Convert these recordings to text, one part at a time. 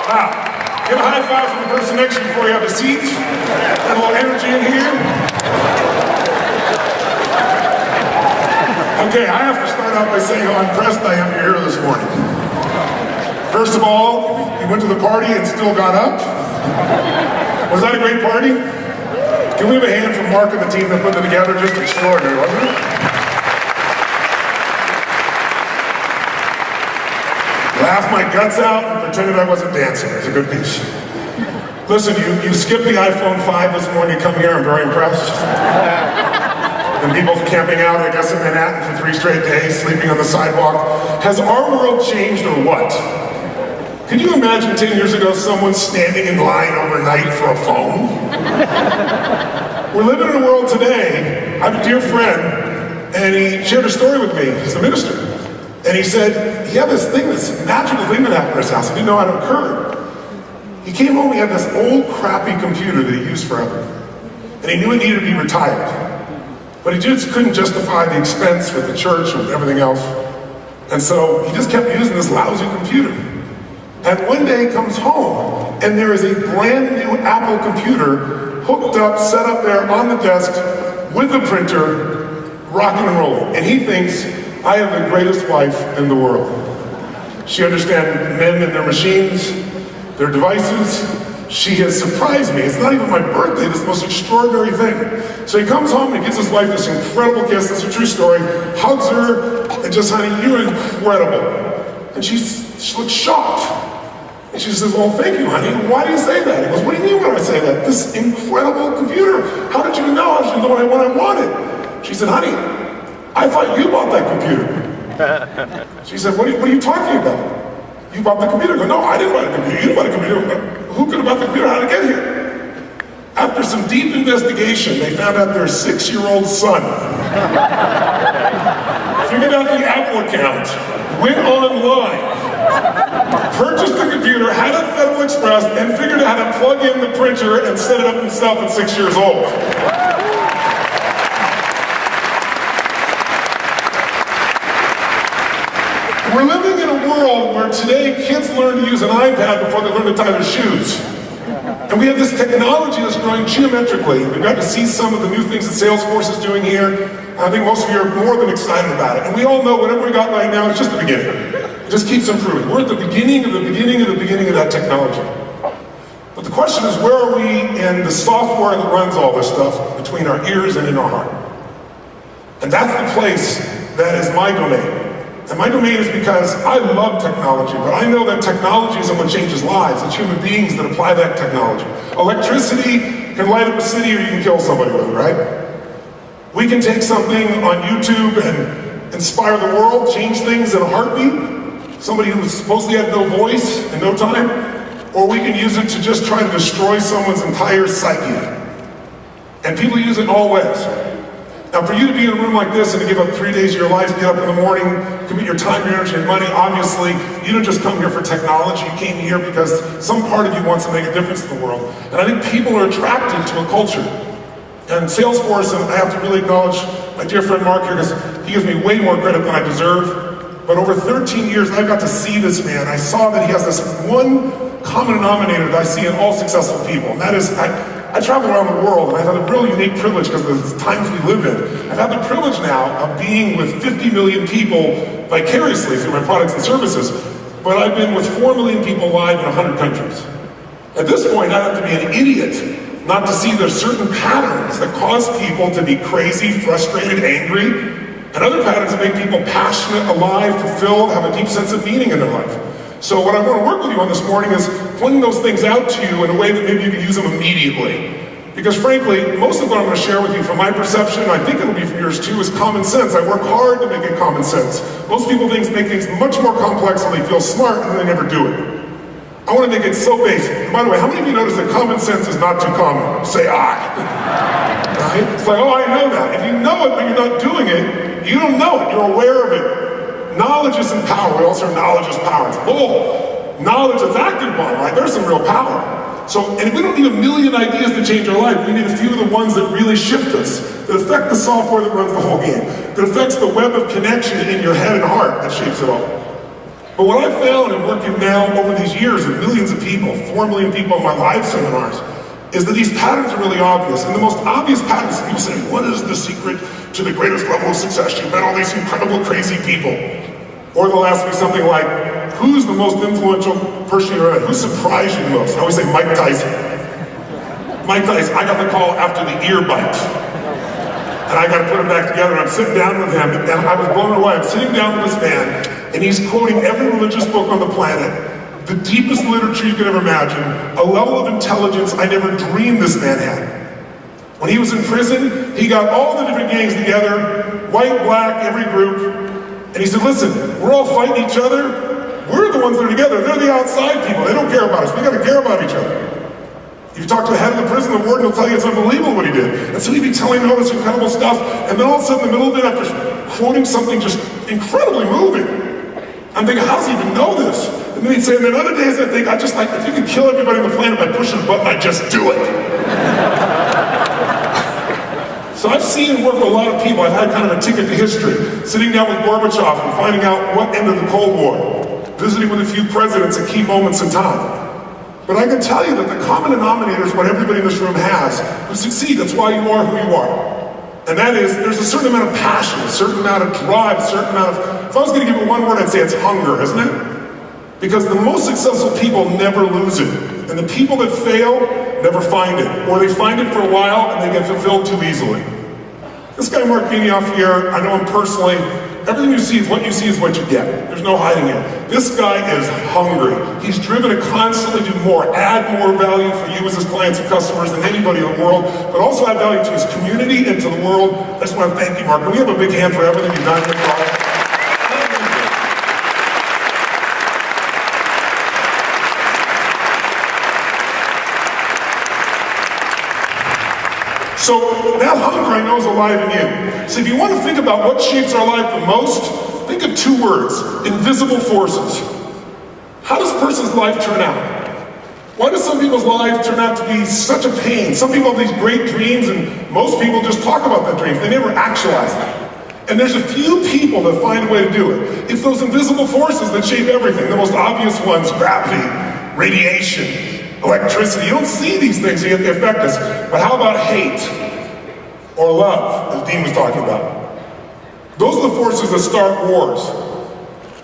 Wow. Give a high five for the person next to you before you have a seat. A little energy in here. Okay, I have to start out by saying how impressed I am you're here this morning. First of all, you went to the party and still got up. Was that a great party? Can we have a hand for Mark and the team that put it together? Just extraordinary, wasn't it? Laughed my guts out and pretended I wasn't dancing. It was a good piece. Listen, you skipped the iPhone 5 this morning to come here. I'm very impressed. And people camping out, I guess, in Manhattan for 3 straight days, sleeping on the sidewalk. Has our world changed or what? Could you imagine 10 years ago someone standing in line overnight for a phone? We're living in a world today. I have a dear friend, and he shared a story with me. He's a minister. And he said, he had this thing, this magical thing that happened in his house. He didn't know how it occurred. He came home, he had this old crappy computer that he used forever. And he knew it needed to be retired. But he just couldn't justify the expense with the church and with everything else. And so he just kept using this lousy computer. And one day he comes home, and there is a brand new Apple computer hooked up, set up there on the desk with a printer, rocking and rolling. And he thinks, I have the greatest wife in the world. She understands men and their machines, their devices. She has surprised me. It's not even my birthday, this most extraordinary thing. So he comes home and gives his wife this incredible kiss, that's a true story, hugs her, and just, honey, you're incredible. And she looks shocked. And she says, well, thank you, honey. Why do you say that? He goes, what do you mean when I say that? This incredible computer. How did you know? How did you know what I wanted? She said, honey, I thought you bought that computer. She said, what are you talking about? You bought the computer. I go, no, I didn't buy the computer. You didn't buy the computer. Who could have bought the computer? How did it get here? After some deep investigation, they found out their 6-year-old son figured out the Apple account, went online, purchased the computer, had it Federal Express, and figured out how to plug in the printer and set it up himself at 6 years old. We're living in a world where today kids learn to use an iPad before they learn to tie their shoes. And we have this technology that's growing geometrically. We've got to see some of the new things that Salesforce is doing here. I think most of you are more than excited about it. And we all know whatever we got right now is just the beginning. It just keeps improving. We're at the beginning of the beginning of the beginning of that technology. But the question is, where are we in the software that runs all this stuff between our ears and in our heart? And that's the place that is my domain. And my domain is because I love technology, but I know that technology isn't what changes lives. It's human beings that apply that technology. Electricity can light up a city or you can kill somebody with it, right? We can take something on YouTube and inspire the world, change things in a heartbeat. Somebody who supposedly had no voice in no time. Or we can use it to just try to destroy someone's entire psyche. And people use it in all ways. Now, for you to be in a room like this and to give up 3 days of your life, get up in the morning, commit your time, your energy, and money, obviously, you didn't just come here for technology. You came here because some part of you wants to make a difference in the world. And I think people are attracted to a culture. And Salesforce, and I have to really acknowledge my dear friend Mark here, because he gives me way more credit than I deserve. But over 13 years, I got to see this man. I saw that he has this one common denominator that I see in all successful people, and that is, I travel around the world, and I've had a really unique privilege because of the times we live in. I've had the privilege now of being with 50 million people vicariously through my products and services, but I've been with 4 million people live in 100 countries. At this point, I have to be an idiot not to see there's certain patterns that cause people to be crazy, frustrated, angry, and other patterns that make people passionate, alive, fulfilled, have a deep sense of meaning in their life. So what I want to work with you on this morning is pointing those things out to you in a way that maybe you can use them immediately. Because frankly, most of what I'm going to share with you from my perception, and I think it'll be from yours too, is common sense. I work hard to make it common sense. Most people make things much more complex when they feel smart and they never do it. I want to make it so basic. And by the way, how many of you notice that common sense is not too common? Say I. Right? It's like, oh, I know that. If you know it but you're not doing it, you don't know it. You're aware of it. Knowledge isn't power. We also hear knowledge is power. It's bull. Knowledge that's acted upon, right? There's some real power. So, and we don't need a million ideas to change our life. We need a few of the ones that really shift us, that affect the software that runs the whole game, that affects the web of connection in your head and heart that shapes it all. But what I found in working now over these years with millions of people, 4 million people in my live seminars, is that these patterns are really obvious. And the most obvious patterns, people say, what is the secret to the greatest level of success? You've met all these incredible, crazy people. Or they'll ask me something like, who's the most influential person you ever met? Who surprised you the most? I always say Mike Tyson. Mike Tyson, I got the call after the ear bite. And I got to put him back together, and I'm sitting down with him, and I was blown away. I'm sitting down with this man, and he's quoting every religious book on the planet, the deepest literature you could ever imagine, a level of intelligence I never dreamed this man had. When he was in prison, he got all the different gangs together, white, black, every group, and he said, listen, we're all fighting each other, we're the ones that are together, they're the outside people, they don't care about us, we gotta care about each other. If you talk to the head of the prison, the warden will tell you it's unbelievable what he did. And so he'd be telling me all this incredible stuff, and then all of a sudden in the middle of it, after quoting something just incredibly moving, I'm thinking, how does he even know this? And then he'd say, and then other days I think, I just like, if you could kill everybody on the planet by pushing a button, I'd just do it. So I've seen and worked with a lot of people. I've had kind of a ticket to history, sitting down with Gorbachev and finding out what ended the Cold War, visiting with a few presidents at key moments in time. But I can tell you that the common denominator is what everybody in this room has to succeed. That's why you are who you are. And that is, there's a certain amount of passion, a certain amount of drive, a certain amount of, if I was going to give it one word, I'd say it's hunger, isn't it? Because the most successful people never lose it. And the people that fail never find it. Or they find it for a while and they get fulfilled too easily. This guy Mark Benioff here, I know him personally. Everything you see is what you get. There's no hiding it. This guy is hungry. He's driven to constantly do more, add more value for you as his clients and customers than anybody in the world, but also add value to his community and to the world. I just want to thank you, Mark. Can we have a big hand for everything you've done in the product? So that hunger I know is alive in you. So if you want to think about what shapes our life the most, think of two words: invisible forces. How does a person's life turn out? Why do some people's lives turn out to be such a pain? Some people have these great dreams and most people just talk about that dream. They never actualize them. And there's a few people that find a way to do it. It's those invisible forces that shape everything. The most obvious ones: gravity, radiation, electricity. You don't see these things, yet they affect us. But how about hate or love, as Dean was talking about? Those are the forces that start wars,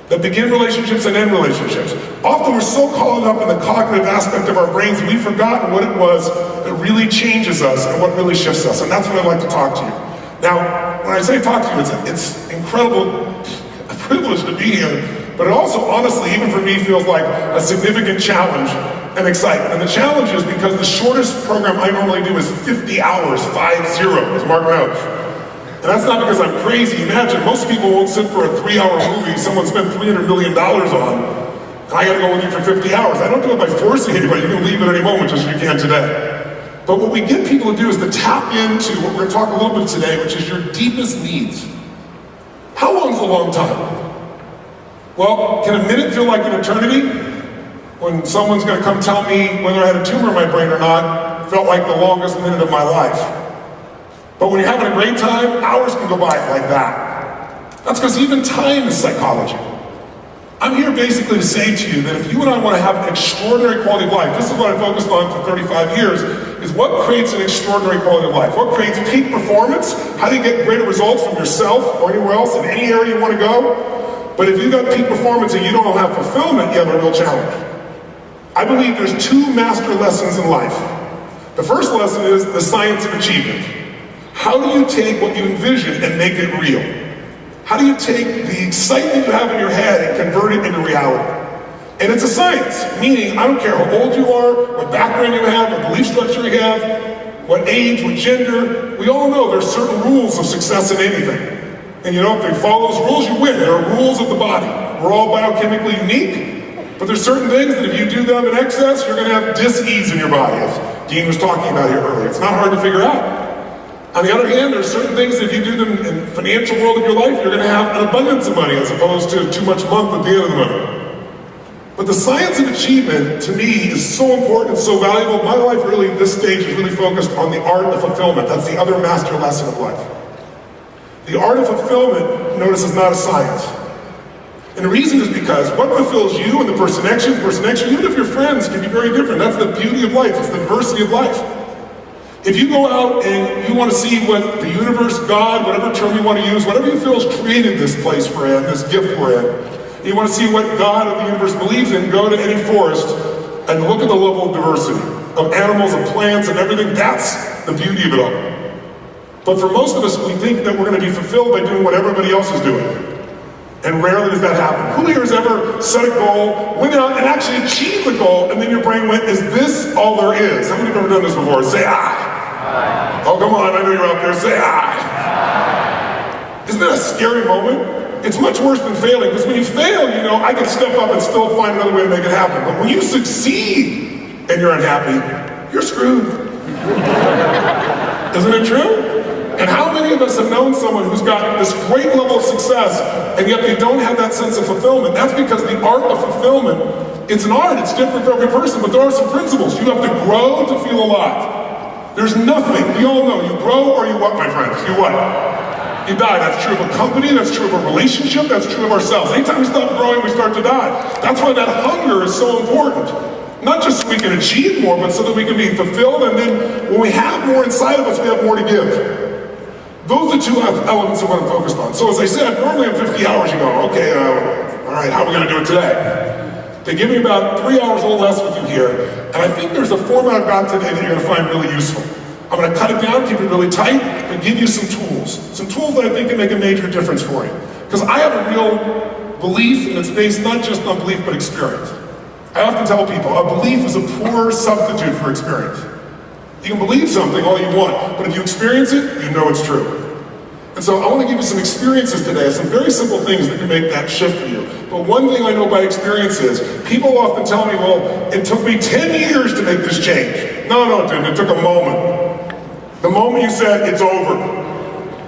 that begin relationships and end relationships. Often we're so caught up in the cognitive aspect of our brains, we've forgotten what it was that really changes us and what really shifts us. And that's what I'd like to talk to you. Now, when I say talk to you, it's incredible, a privilege to be here, but it also, honestly, even for me, feels like a significant challenge and excitement. And the challenge is because the shortest program I normally do is 50 hours, 50, as Mark knows. And that's not because I'm crazy. Imagine, most people won't sit for a 3-hour movie someone spent $300 million on, and I gotta go with you for 50 hours. I don't do it by forcing anybody. You can leave at any moment, just as you can today. But what we get people to do is to tap into what we're gonna talk a little bit today, which is your deepest needs. How long is a long time? Well, can a minute feel like an eternity? When someone's going to come tell me whether I had a tumor in my brain or not, felt like the longest minute of my life. But when you're having a great time, hours can go by like that. That's because even time is psychology. I'm here basically to say to you that if you and I want to have an extraordinary quality of life, this is what I focused on for 35 years, is what creates an extraordinary quality of life? What creates peak performance? How do you get greater results from yourself or anywhere else in any area you want to go? But if you've got peak performance and you don't have fulfillment, you have a real challenge. I believe there's two master lessons in life. The first lesson is the science of achievement. How do you take what you envision and make it real? How do you take the excitement you have in your head and convert it into reality? And it's a science, meaning I don't care how old you are, what background you have, what belief structure you have, what age, what gender. We all know there's certain rules of success in anything. And you know, if they follow those rules, you win. There are rules of the body. We're all biochemically unique. But there's certain things that if you do them in excess, you're going to have dis-ease in your body, as Dean was talking about here earlier. It's not hard to figure out. On the other hand, there's certain things that if you do them in the financial world of your life, you're going to have an abundance of money as opposed to too much month at the end of the month. But the science of achievement, to me, is so important and so valuable. My life really, this stage, is really focused on the art of fulfillment. That's the other master lesson of life. The art of fulfillment, notice, is not a science. And the reason is because what fulfills you and the person next to you, even if you're friends, can be very different. That's the beauty of life. It's the diversity of life. If you go out and you want to see what the universe, God, whatever term you want to use, whatever you feel has created this place we're in, this gift we're in, you want to see what God or the universe believes in, go to any forest and look at the level of diversity of animals and plants and everything. That's the beauty of it all. But for most of us, we think that we're going to be fulfilled by doing what everybody else is doing. And rarely does that happen. Who here has ever set a goal, went out and actually achieved the goal, and then your brain went, is this all there is? How many have ever done this before? Say aye. Oh, come on, I know you're out there. Say aye. Isn't that a scary moment? It's much worse than failing, because when you fail, you know, I can step up and still find another way to make it happen. But when you succeed and you're unhappy, you're screwed. Isn't it true? And how many of us have known someone who's got this great level of success, and yet they don't have that sense of fulfillment? That's because the art of fulfillment, it's an art, it's different for every person, but there are some principles. You have to grow to feel alive. There's nothing, we all know, you grow or you what, my friends? You what? You die. That's true of a company, that's true of a relationship, that's true of ourselves. Anytime we stop growing, we start to die. That's why that hunger is so important. Not just so we can achieve more, but so that we can be fulfilled, and then when we have more inside of us, we have more to give. Those are two elements of what I'm focused on. So as I said, normally in 50 hours you go, okay, all right, how are we going to do it today? They give me about 3 hours, a little less with you here, and I think there's a format I've got today that you're going to find really useful. I'm going to cut it down, keep it really tight, but give you some tools that I think can make a major difference for you. Because I have a real belief, and it's based not just on belief, but experience. I often tell people, a belief is a poor substitute for experience. You can believe something all you want, but if you experience it, you know it's true. And so I want to give you some experiences today, some very simple things that can make that shift for you. But one thing I know by experience is, people often tell me, well, it took me 10 years to make this change. No, it didn't. It took a moment. The moment you said, it's over.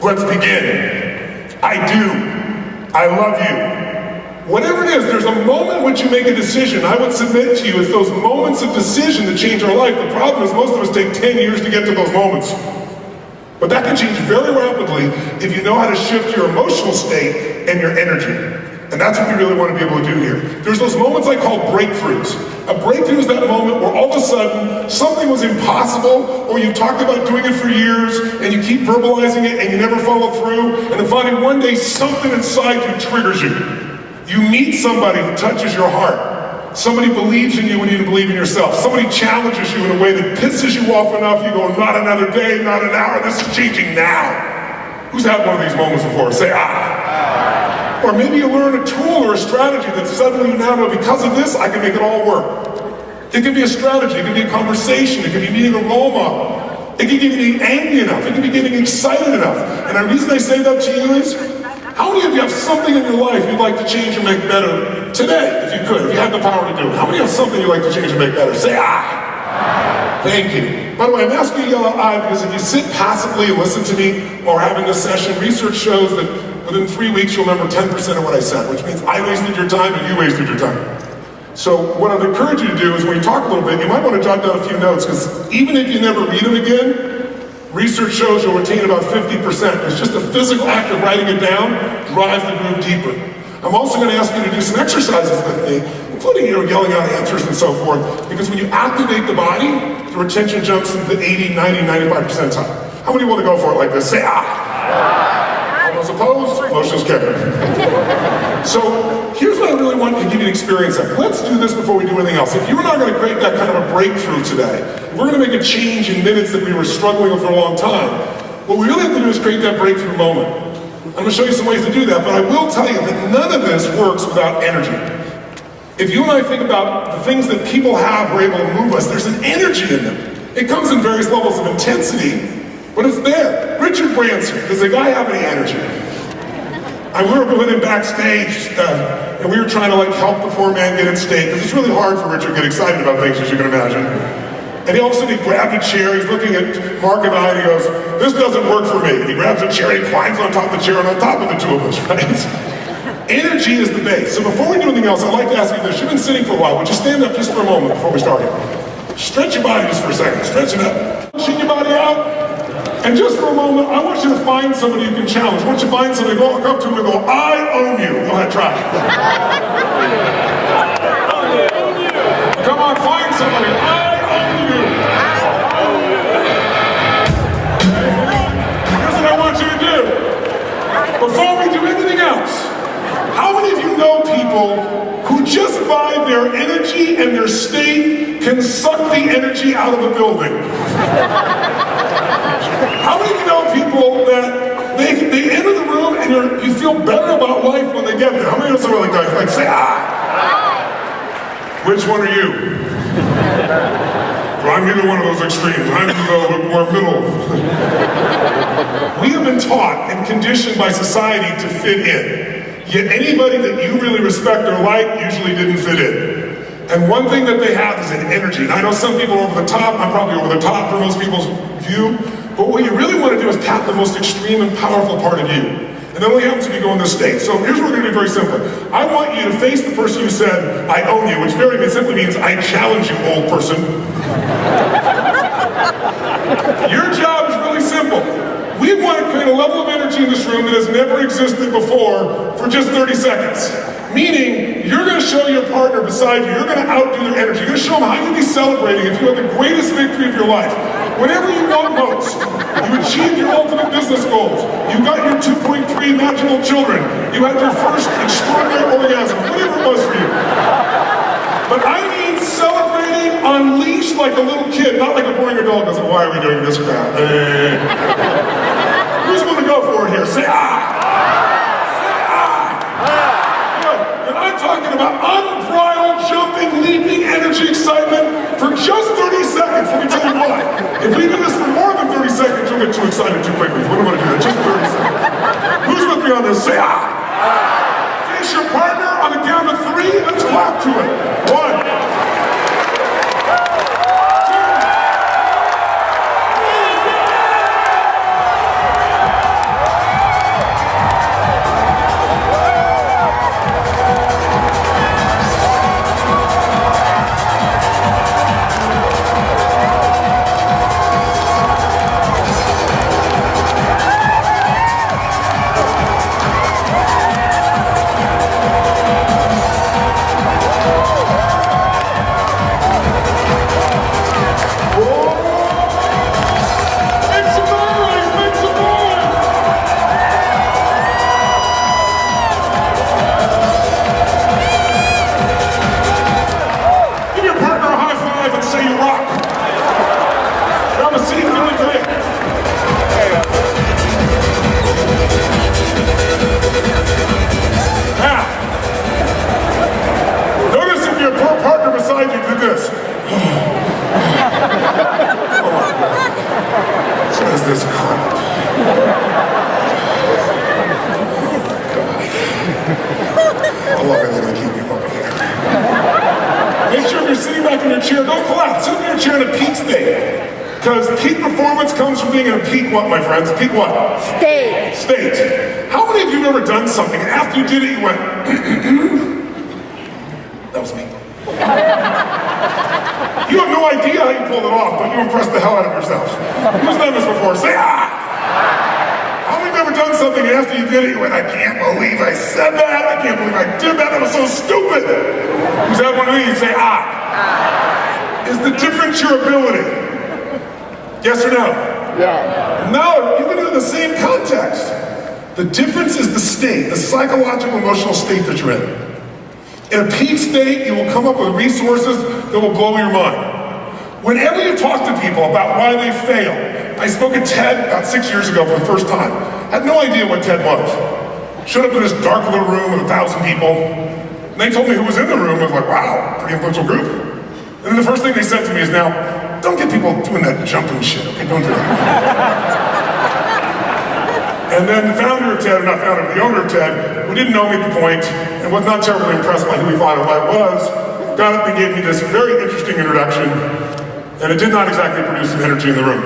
Let's begin. I do. I love you. Whatever it is, there's a moment in which you make a decision. I would submit to you, it's those moments of decision that change our life. The problem is most of us take 10 years to get to those moments. But that can change very rapidly if you know how to shift your emotional state and your energy. And that's what we really want to be able to do here. There's those moments I call breakthroughs. A breakthrough is that moment where all of a sudden something was impossible, or you talked about doing it for years and you keep verbalizing it and you never follow through, and then finally one day something inside you triggers you. You meet somebody who touches your heart. Somebody believes in you when you didn't believe in yourself. Somebody challenges you in a way that pisses you off enough, you go, not another day, not an hour, this is changing now. Who's had one of these moments before? Say, ah. Or maybe you learn a tool or a strategy that suddenly you now know, because of this, I can make it all work. It can be a strategy, it can be a conversation, it can be meeting a role model. It can be getting angry enough, it can be getting excited enough. And the reason I say that to you is, how many of you have something in your life you'd like to change or make better today, if you could, if you had the power to do it? How many have something you'd like to change or make better? Say aye. Thank you. By the way, I'm asking you to yell out aye because if you sit passively and listen to me or having this session, research shows that within 3 weeks you'll remember 10% of what I said, which means I wasted your time and you wasted your time. So what I'd encourage you to do is when you talk a little bit, you might want to jot down a few notes, because even if you never read them again, research shows you'll retain about 50%. It's just the physical act of writing it down drives the groove deeper. I'm also going to ask you to do some exercises with me, including yelling out answers and so forth, because when you activate the body, the retention jumps into the 80, 90, 95 percentile. How many want to go for it like this? Say ah! All those opposed? Motion's carried. So here's what I really want to give you an experience of. Let's do this before we do anything else. If you're not going to create that kind of a breakthrough today, if we're going to make a change in minutes that we were struggling with for a long time, what we really have to do is create that breakthrough moment. I'm going to show you some ways to do that, but I will tell you that none of this works without energy. If you and I think about the things that people have who are able to move us, there's an energy in them. It comes in various levels of intensity, but it's there. Richard Branson, does the guy have any energy? We were with him backstage, and we were trying to help the poor man get in state, because it's really hard for Richard to get excited about things, as you can imagine. And he all of a sudden he grabbed a chair, he's looking at Mark and I, and he goes, this doesn't work for me. He grabs a chair, he climbs on top of the chair, and on top of the two of us, right? Energy is the base. So before we do anything else, I'd like to ask you this. You've been sitting for a while. Would you stand up just for a moment before we start here? Stretch your body just for a second. Stretch it up. Pushing your body out. And just for a moment, I want you to find somebody you can challenge. Once you find somebody, go up to them and go, I own you. Go ahead, try. Come on, find somebody. I own you. Here's what I want you to do. Before we do anything else, how many of you know people who just by their energy and their state can suck the energy out of a building? How many of you know people that they enter the room and you feel better about life when they get there? How many of you know somebody like that? Like, say, ah! Which one are you? Well, I'm either one of those extremes. I'm the more middle. We have been taught and conditioned by society to fit in. Yet anybody that you really respect or like usually didn't fit in. And one thing that they have is an energy. And I know some people are over the top. I'm probably over the top for most people's view. But what you really want to do is tap the most extreme and powerful part of you. And that only happens if you go in this state. So here's what we're going to do very simply. I want you to face the person who said, I own you, which very simply means I challenge you, old person. Your job is really simple. We want to create a level of energy in this room that has never existed before for just 30 seconds. Meaning, you're going to show your partner beside you, you're going to outdo their energy. You're going to show them how you'd be celebrating if you had the greatest victory of your life. Whenever you want most, you achieved your ultimate business goals. You got your 2.3 magical children. You had your first extraordinary orgasm, whatever it was for you. But I mean celebrating unleashed like a little kid, not like a boring adult goes, why are we doing this crap? Who's going to go for it here? Say ah! I'm talking about unbridled, jumping, leaping, energy, excitement for just 30 seconds. Let me tell you why. If we do this for more than 30 seconds, you'll get too excited too quickly. We don't want to do that. Just 30 seconds. Who's with me on this? Say ah! Face your partner on the count of 3. Let's clap to it. 1. This crap. How long are they going to keep you up here? Make sure if you're sitting back in your chair, don't collapse. Sit in your chair in a peak state. Because peak performance comes from being in a peak what, my friends? Peak what? State. State. How many of you have ever done something and after you did it, you went, that was me. You have no idea how you pulled it off, but you impressed the hell out of yourself. Who's done this before? Say ah! How many have ever done something and after you did it, you went, I can't believe I said that. I can't believe I did that. That was so stupid. Who's had one of these? Say ah! Is the difference your ability? Yes or no? Yeah. No, you can do it in the same context. The difference is the state, the psychological, emotional state that you're in. In a peak state, you will come up with resources that will blow your mind. Whenever you talk to people about why they fail, I spoke at TED about 6 years ago for the first time. I had no idea what TED was. Showed up in this dark little room with 1,000 people. And they told me who was in the room. I was like, wow, pretty influential group. And then the first thing they said to me is, now, don't get people doing that jumping shit, okay? Don't do that. And then the founder of TED, not founder, the owner of TED, who didn't know me at the point, and was not terribly impressed by who he thought I was, got up and gave me this very interesting introduction, and it did not exactly produce some energy in the room.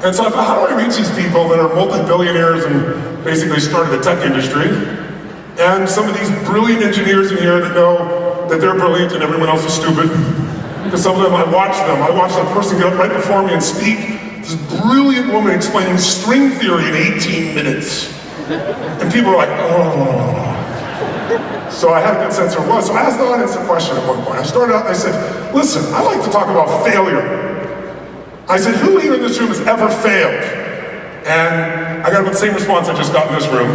And so I thought, how do I reach these people that are multi-billionaires and basically started the tech industry, and some of these brilliant engineers in here that know that they're brilliant and everyone else is stupid? Because some of them, I watch that person get up right before me and speak this brilliant woman explaining string theory in 18 minutes. And people were like, oh. So I had a good sense of what it was. So I asked the audience a question at one point. I started out and I said, listen, I like to talk about failure. I said, who here in this room has ever failed? And I got the same response I just got in this room.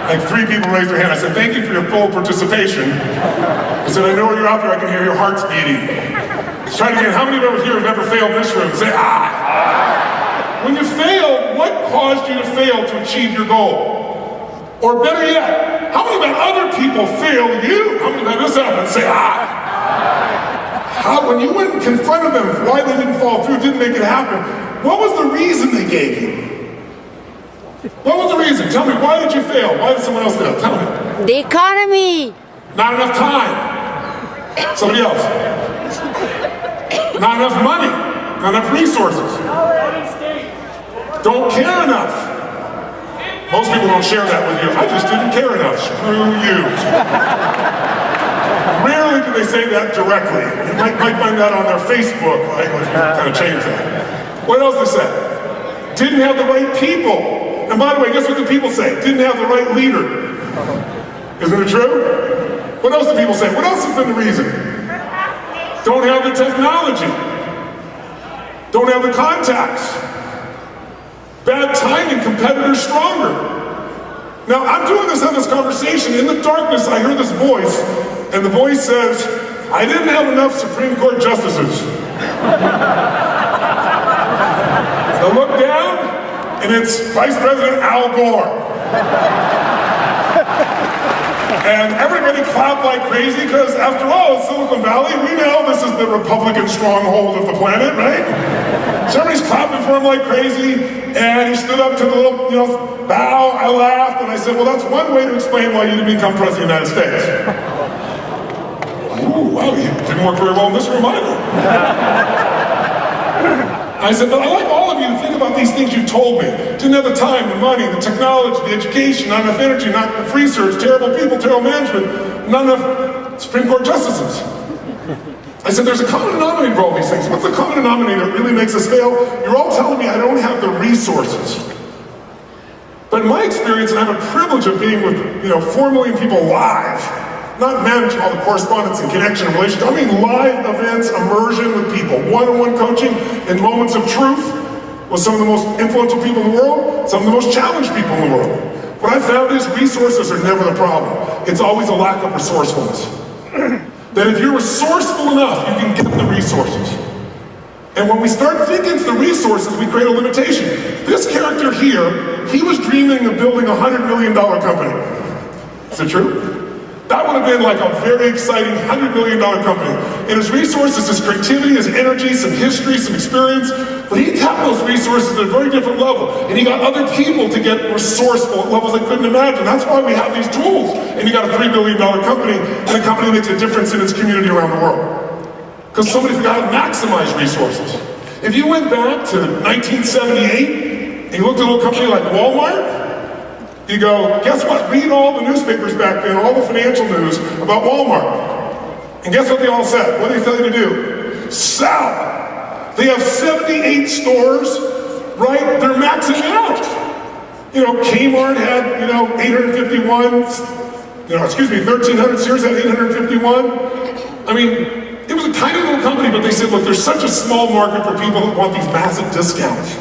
Like 3 people raised their hand. I said, thank you for your full participation. I said, I know you're out there, I can hear your hearts beating. Let's try it again. How many of you here have ever failed in this room? Say, ah! When you failed, what caused you to fail to achieve your goal? Or better yet, how many of other people failed you? How many of this happened? Say, ah! When you went and confronted them why they didn't fall through, didn't make it happen, what was the reason they gave you? What was the reason? Tell me, why did you fail? Why did someone else fail? Tell me. The economy. Not enough time. Somebody else. Not enough money. Not enough resources. Don't care enough. Most people don't share that with you. I just didn't care enough. Screw you. Rarely do they say that directly. You might find that on their Facebook, right? If you kind of change that. What else they say? Didn't have the right people. And by the way, guess what the people say? Didn't have the right leader. Isn't it true? What else do people say? What else has been the reason? Don't have the technology. Don't have the contacts. Bad timing, competitors stronger. Now, I'm doing this in this conversation. In the darkness, I hear this voice, and the voice says, I didn't have enough Supreme Court justices. I look down, and it's Vice President Al Gore. And everybody clapped like crazy, because after all, it's Silicon Valley. We know this is the Republican stronghold of the planet, right? So everybody's clapping for him like crazy, and he stood up to the little, bow. I laughed, and I said, well, that's one way to explain why you didn't become President of the United States. Ooh, wow, you didn't work very well in this room either. I said, but I like all of you to think about these things you told me. Didn't have the time, the money, the technology, the education, not enough energy, not enough research, terrible people, terrible management, not enough Supreme Court justices. I said, there's a common denominator for all these things. What's the common denominator that really makes us fail? You're all telling me I don't have the resources. But in my experience, and I have a privilege of being with 4 million people live, not managing all the correspondence and connection and relationships. I mean live events, immersion with people, one-on-one coaching in moments of truth with some of the most influential people in the world, some of the most challenged people in the world. What I found is resources are never the problem. It's always a lack of resourcefulness. That if you're resourceful enough, you can get the resources. And when we start thinking it's the resources, we create a limitation. This character here, he was dreaming of building a $100 million company. Is it true? That would have been like a very exciting $100 million company. And his resources, his creativity, his energy, some history, some experience, but he tapped those resources at a very different level. And he got other people to get resourceful at levels they couldn't imagine. That's why we have these tools. And you got a $3 billion company, and a company that makes a difference in its community around the world. Because somebody figured out how to maximize resources. If you went back to 1978, and you looked at a little company like Walmart, you go, guess what? Read all the newspapers back then, all the financial news about Walmart. And guess what they all said? What did they tell you to do? Sell. They have 78 stores, right? They're maxing out. Kmart had, 851, 1300, Sears had 851. I mean, it was a tiny little company, but they said, look, there's such a small market for people that want these massive discounts.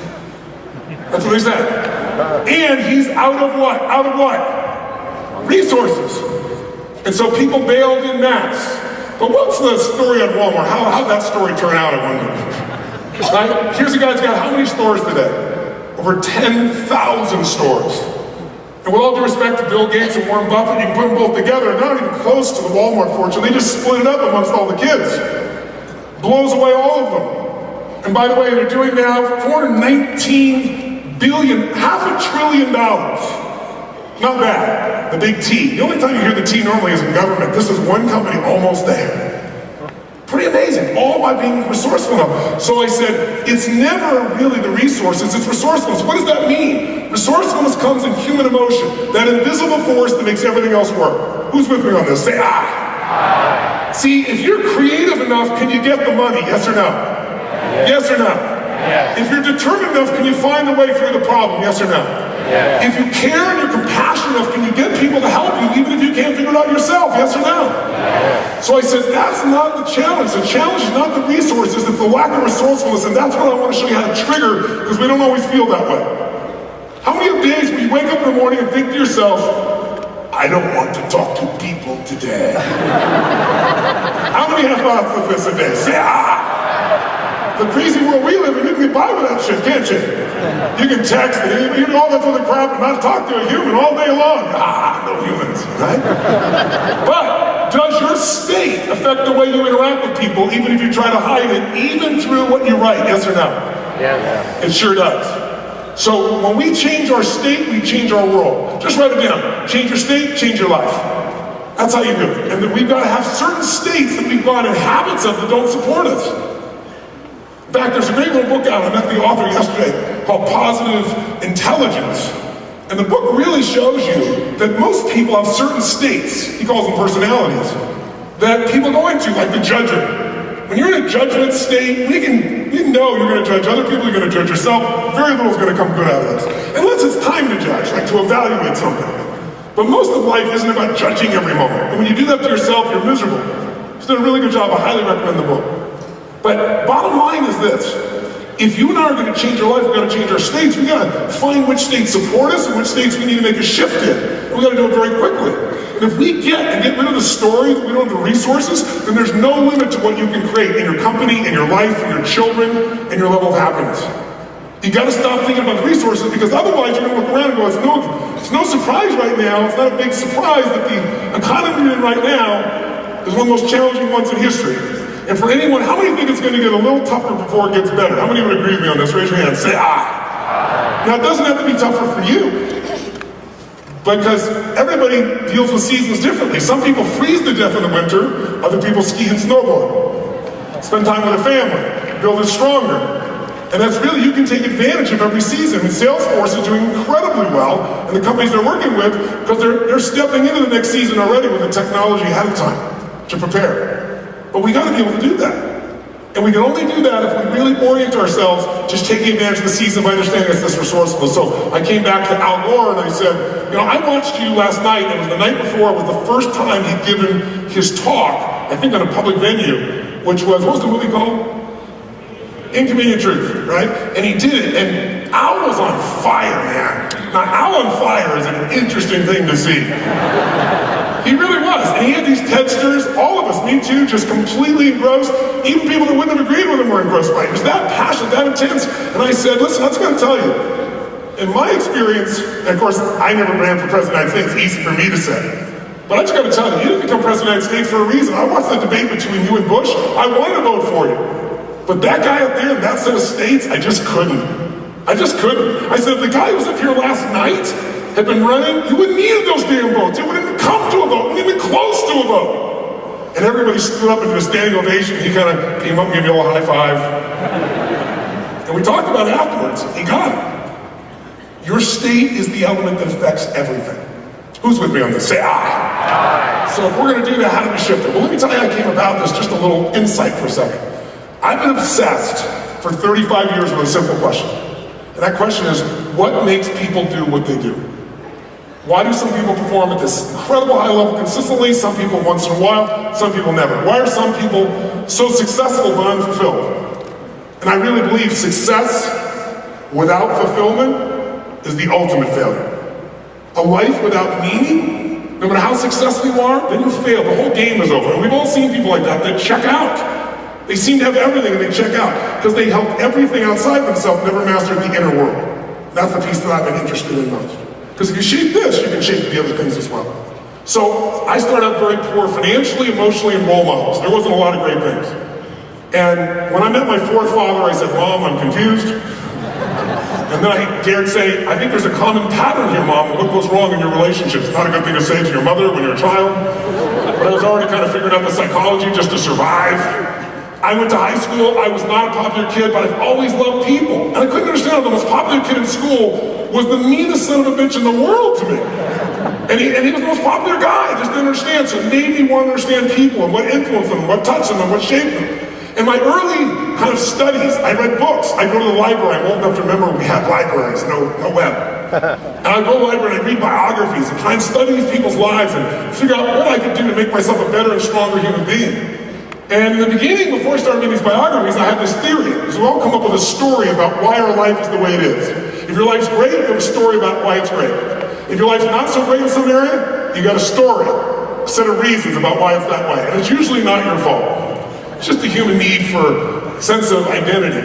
That's what they said. And he's out of what? Out of what? Resources. And so people bailed in mass. But what's the story on Walmart? How'd that story turn out, I wonder? Right? Here's a guy that's got how many stores today? Over 10,000 stores. And with all due respect to Bill Gates and Warren Buffett, you can put them both together, they're not even close to the Walmart fortune. They just split it up amongst all the kids. Blows away all of them. And by the way, they're doing now $419 billion, $500 billion. Not bad, the big T. The only time you hear the T normally is in government. This is one company almost there. Pretty amazing, all by being resourceful enough. So I said, it's never really the resources, it's resourcefulness. What does that mean? Resourcefulness comes in human emotion, that invisible force that makes everything else work. Who's with me on this? Say aye. See, if you're creative enough, can you get the money? Yes or no? Yes or no? If you're determined enough, can you find a way through the problem? Yes or no? If you care and you're compassionate enough, can you get people to help you even if you can't figure it out yourself? Yes or no? So I said, that's not the challenge. The challenge is not the resources, it's the lack of resourcefulness, and that's what I want to show you how to trigger, because we don't always feel that way. How many of days when you wake up in the morning and think to yourself, I don't want to talk to people today? How many have thoughts of this a day? Say, the crazy world we live in, you can get by with that shit, can't you? You can text and you do all that other crap and not talk to a human all day long. No humans, right? But does your state affect the way you interact with people, even if you try to hide it, even through what you write, yes or no? It sure does. So when we change our state, we change our world. Just write it down. Change your state, change your life. That's how you do it. And then we've got to have certain states that we've got in habits of that don't support us. In fact, there's a great little book out, I met the author yesterday, called Positive Intelligence. And the book really shows you that most people have certain states, he calls them personalities, that people go into, like the judger. When you're in a judgment state, we know you're going to judge other people, you're going to judge yourself. Very little is going to come good out of this. Unless it's time to judge, like to evaluate something. But most of life isn't about judging every moment. And when you do that to yourself, you're miserable. He's done a really good job. I highly recommend the book. But bottom line is this. If you and I are going to change our life, we've got to change our states. We've got to find which states support us and which states we need to make a shift in. And we've got to do it very quickly. And if we get rid of the story, we don't have the resources, then there's no limit to what you can create in your company, in your life, in your children, and your level of happiness. You got to stop thinking about the resources, because otherwise you're going to look around and go, it's no surprise right now, it's not a big surprise that the economy we're in right now is one of the most challenging ones in history. And for anyone, how many think it's going to get a little tougher before it gets better? How many would agree with me on this? Raise your hand. Say, Now, it doesn't have to be tougher for you, because everybody deals with seasons differently. Some people freeze to death in the winter, other people ski and snowboard. Spend time with a family, build it stronger. And that's really, you can take advantage of every season. And Salesforce is doing incredibly well, and the companies they're working with, because they're stepping into the next season already with the technology ahead of time to prepare. But we got to be able to do that. And we can only do that if we really orient ourselves just taking advantage of the season by understanding it's this resourcefulness. So I came back to Al Gore and I said, I watched you last night, and it was the night before, it was the first time he'd given his talk, I think on a public venue, which was, what was the movie called? Inconvenient Truth, right? And he did it, and Al was on fire, man. Now, Al on fire is an interesting thing to see. He really was, and he had these TEDsters, all of us, me too, just completely engrossed. Even people that wouldn't have agreed with him were engrossed by it. He was that passionate, that intense. And I said, listen, I was going to tell you, in my experience, and of course, I never ran for president of the United States, it's easy for me to say. But I just got to tell you, you didn't become president of the United States for a reason. I watched the debate between you and Bush. I wanted to vote for you. But that guy up there in that set of states, I just couldn't. I just couldn't. I said, if the guy who was up here last night had been running, you wouldn't need those damn votes. It wouldn't even come to a vote, wouldn't even close to a vote. And everybody stood up and did a standing ovation. He kind of came up and gave me a little high five. And we talked about it afterwards. He got it. Your state is the element that affects everything. Who's with me on this? Say aye. So if we're going to do that, how do we shift it? Well, let me tell you how I came about this, just a little insight for a second. I've been obsessed for 35 years with a simple question. And that question is, what makes people do what they do? Why do some people perform at this incredible high level consistently, some people once in a while, some people never? Why are some people so successful but unfulfilled? And I really believe success without fulfillment is the ultimate failure. A life without meaning, no matter how successful you are, then you fail. The whole game is over. And we've all seen people like that check out. They seem to have everything and they check out because they helped everything outside themselves, never mastered the inner world. That's the piece that I've been interested in most. Because if you shape this, you can shape the other things as well. So I started out very poor financially, emotionally, and role models. There wasn't a lot of great things. And when I met my fourth father, I said, Mom, I'm confused. And then I dared say, I think there's a common pattern here, Mom, and what goes wrong in your relationships. Not a good thing to say to your mother when you're a child. But I was already kind of figuring out the psychology just to survive. I went to high school, I was not a popular kid, but I've always loved people. And I couldn't understand how the most popular kid in school was the meanest son of a bitch in the world to me. And he was the most popular guy, I just didn't understand. So it made me want to understand people and what influenced them, what touched them, and what shaped them. In my early kind of studies, I read books. I'd go to the library. I'm old enough to remember we had libraries, no web. And I'd go to the library and I'd read biographies and try and study these people's lives and figure out what I could do to make myself a better and stronger human being. And in the beginning, before I started reading these biographies, I had this theory. So we all come up with a story about why our life is the way it is. If your life's great, you have a story about why it's great. If your life's not so great in some area, you got a story, a set of reasons about why it's that way. And it's usually not your fault. It's just a human need for a sense of identity.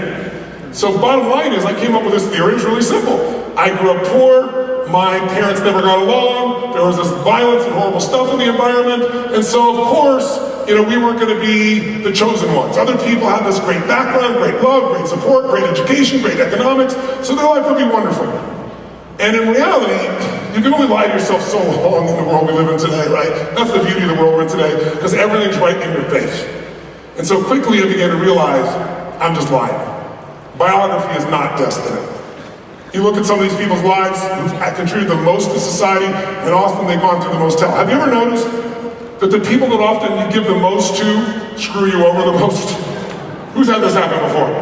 So bottom line is, I came up with this theory. It's really simple. I grew up poor, my parents never got along, there was this violence and horrible stuff in the environment, and so of course, we weren't going to be the chosen ones. Other people had this great background, great love, great support, great education, great economics, so their life would be wonderful. And in reality, you can only lie to yourself so long in the world we live in today, right? That's the beauty of the world we're in today, because everything's right in your face. And so quickly I began to realize, I'm just lying. Biography is not destiny. You look at some of these people's lives who've contributed the most to society, and often they've gone through the most hell. Have you ever noticed that the people that often you give the most to screw you over the most? Who's had this happen before?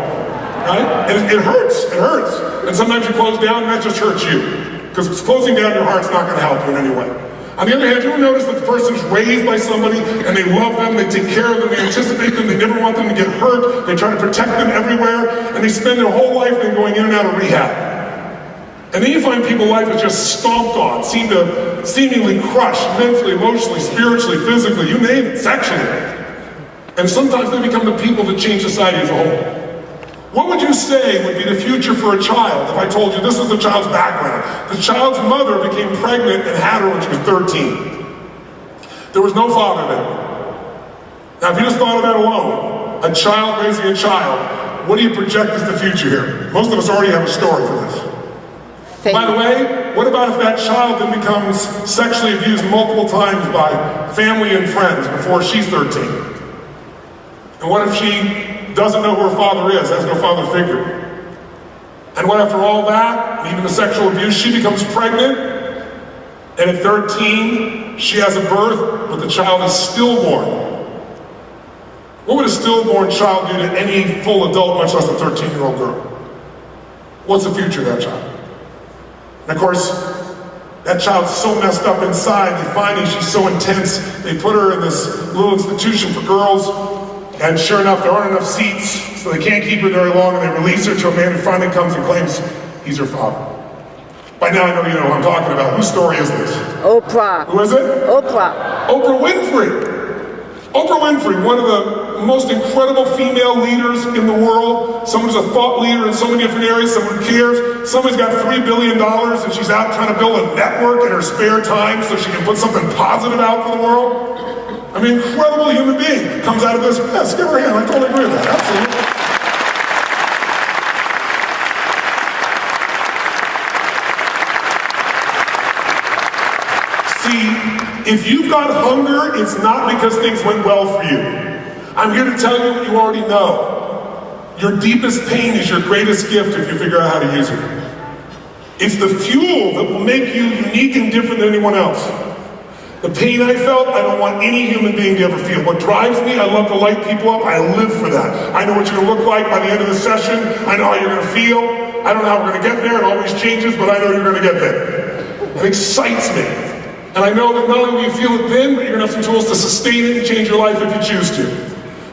Right? And it hurts, it hurts. And sometimes you close down and that just hurts you. Because closing down your heart's not going to help you in any way. On the other hand, you ever notice that the person's raised by somebody and they love them, they take care of them, they anticipate them, they never want them to get hurt, they try to protect them everywhere, and they spend their whole life then going in and out of rehab. And then you find people's life is just stomped on, seem to seemingly crushed mentally, emotionally, spiritually, physically, you name it, sexually. And sometimes they become the people that change society as a whole. What would you say would be the future for a child if I told you this is the child's background? The child's mother became pregnant and had her when she was 13. There was no father there. Now if you just thought of that alone, a child raising a child, what do you project as the future here? Most of us already have a story for this. By the way, what about if that child then becomes sexually abused multiple times by family and friends before she's 13? And what if she doesn't know who her father is, has no father figure? And what after all that, and even the sexual abuse, she becomes pregnant, and at 13, she has a birth, but the child is stillborn. What would a stillborn child do to any full adult, much less a 13-year-old girl? What's the future of that child? And of course, that child's so messed up inside, they find she's so intense, they put her in this little institution for girls, and sure enough, there aren't enough seats, so they can't keep her very long, and they release her to a man who finally comes and claims he's her father. By now I know you know what I'm talking about. Whose story is this? Oprah. Who is it? Oprah. Oprah Winfrey. Oprah Winfrey, one of the most incredible female leaders in the world, someone who's a thought leader in so many different areas, someone who cares, someone's got $3 billion and she's out trying to build a network in her spare time so she can put something positive out for the world. I mean, incredible human being comes out of this. Yes, give her a hand, I totally agree with that, absolutely. See, if you've got hunger, it's not because things went well for you. I'm here to tell you what you already know. Your deepest pain is your greatest gift if you figure out how to use it. It's the fuel that will make you unique and different than anyone else. The pain I felt, I don't want any human being to ever feel. What drives me, I love to light people up, I live for that. I know what you're gonna look like by the end of the session, I know how you're gonna feel, I don't know how we're gonna get there, it always changes, but I know you're gonna get there. It excites me. And I know that not only will you feel it then, but you're gonna have some tools to sustain it and change your life if you choose to.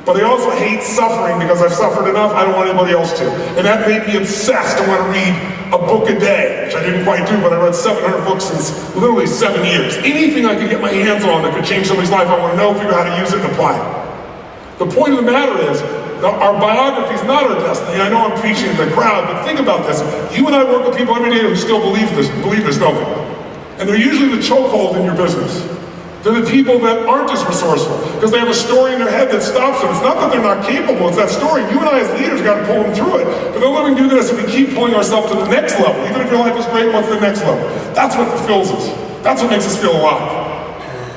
But I also hate suffering because I've suffered enough, I don't want anybody else to. And that made me obsessed. I want to read a book a day, which I didn't quite do, but I read 700 books in literally 7 years. Anything I could get my hands on that could change somebody's life, I want to know, figure out how to use it and apply it. The point of the matter is, our biography is not our destiny. I know I'm preaching to the crowd, but think about this. You and I work with people every day who still believe this, don't they? And they're usually the chokehold in your business. They're the people that aren't as resourceful because they have a story in their head that stops them. It's not that they're not capable, it's that story. You and I as leaders got to pull them through it. But the only way we can do this is we keep pulling ourselves to the next level. Even if your life is great, what's the next level? That's what fulfills us. That's what makes us feel alive.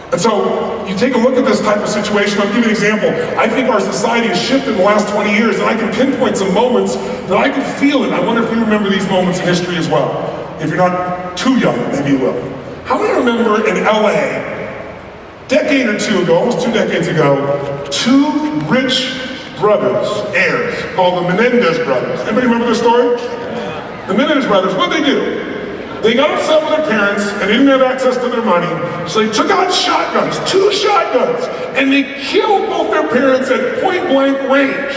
And so, you take a look at this type of situation, I'll give you an example. I think our society has shifted in the last 20 years, and I can pinpoint some moments that I can feel it. I wonder if you remember these moments in history as well. If you're not too young, maybe you will. How many remember in LA, decade or two ago, almost 2 decades ago, 2 rich brothers, heirs, called the Menendez brothers. Anybody remember this story? The Menendez brothers, what'd they do? They got upset with their parents and they didn't have access to their money, so they took out shotguns, 2 shotguns, and they killed both their parents at point blank range.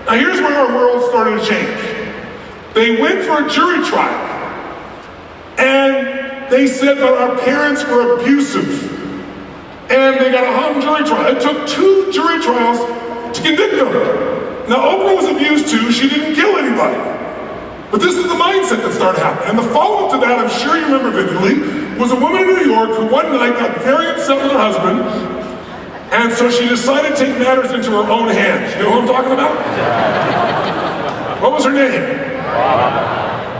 Now here's where our world started to change. They went for a jury trial, and they said that our parents were abusive, and they got a hung jury trial. It took 2 jury trials to convict them. Now Oprah was abused too, she didn't kill anybody. But this is the mindset that started happening. And the follow-up to that, I'm sure you remember vividly, was a woman in New York who one night got very upset with her husband, and so she decided to take matters into her own hands. You know who I'm talking about? What was her name?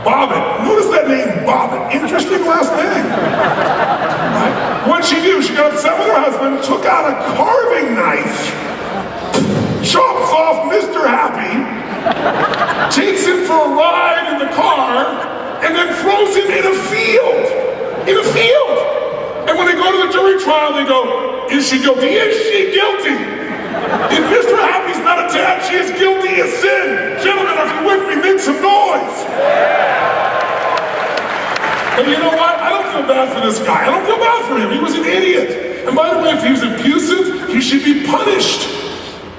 Bobbitt. Notice that name, Bobbitt. Interesting last name. Right? What she did, she got upset with her husband, took out a carving knife, chops off Mr. Happy, takes him for a ride in the car, and then throws him in a field. In a field! And when they go to the jury trial, they go, is she guilty? Is she guilty? If Mr. Happy's not attached, she is guilty of sin. Gentlemen, if you're with me, make some noise. And you know what? I don't feel bad for this guy. I don't feel bad for him. He was an idiot. And by the way, if he was abusive, he should be punished.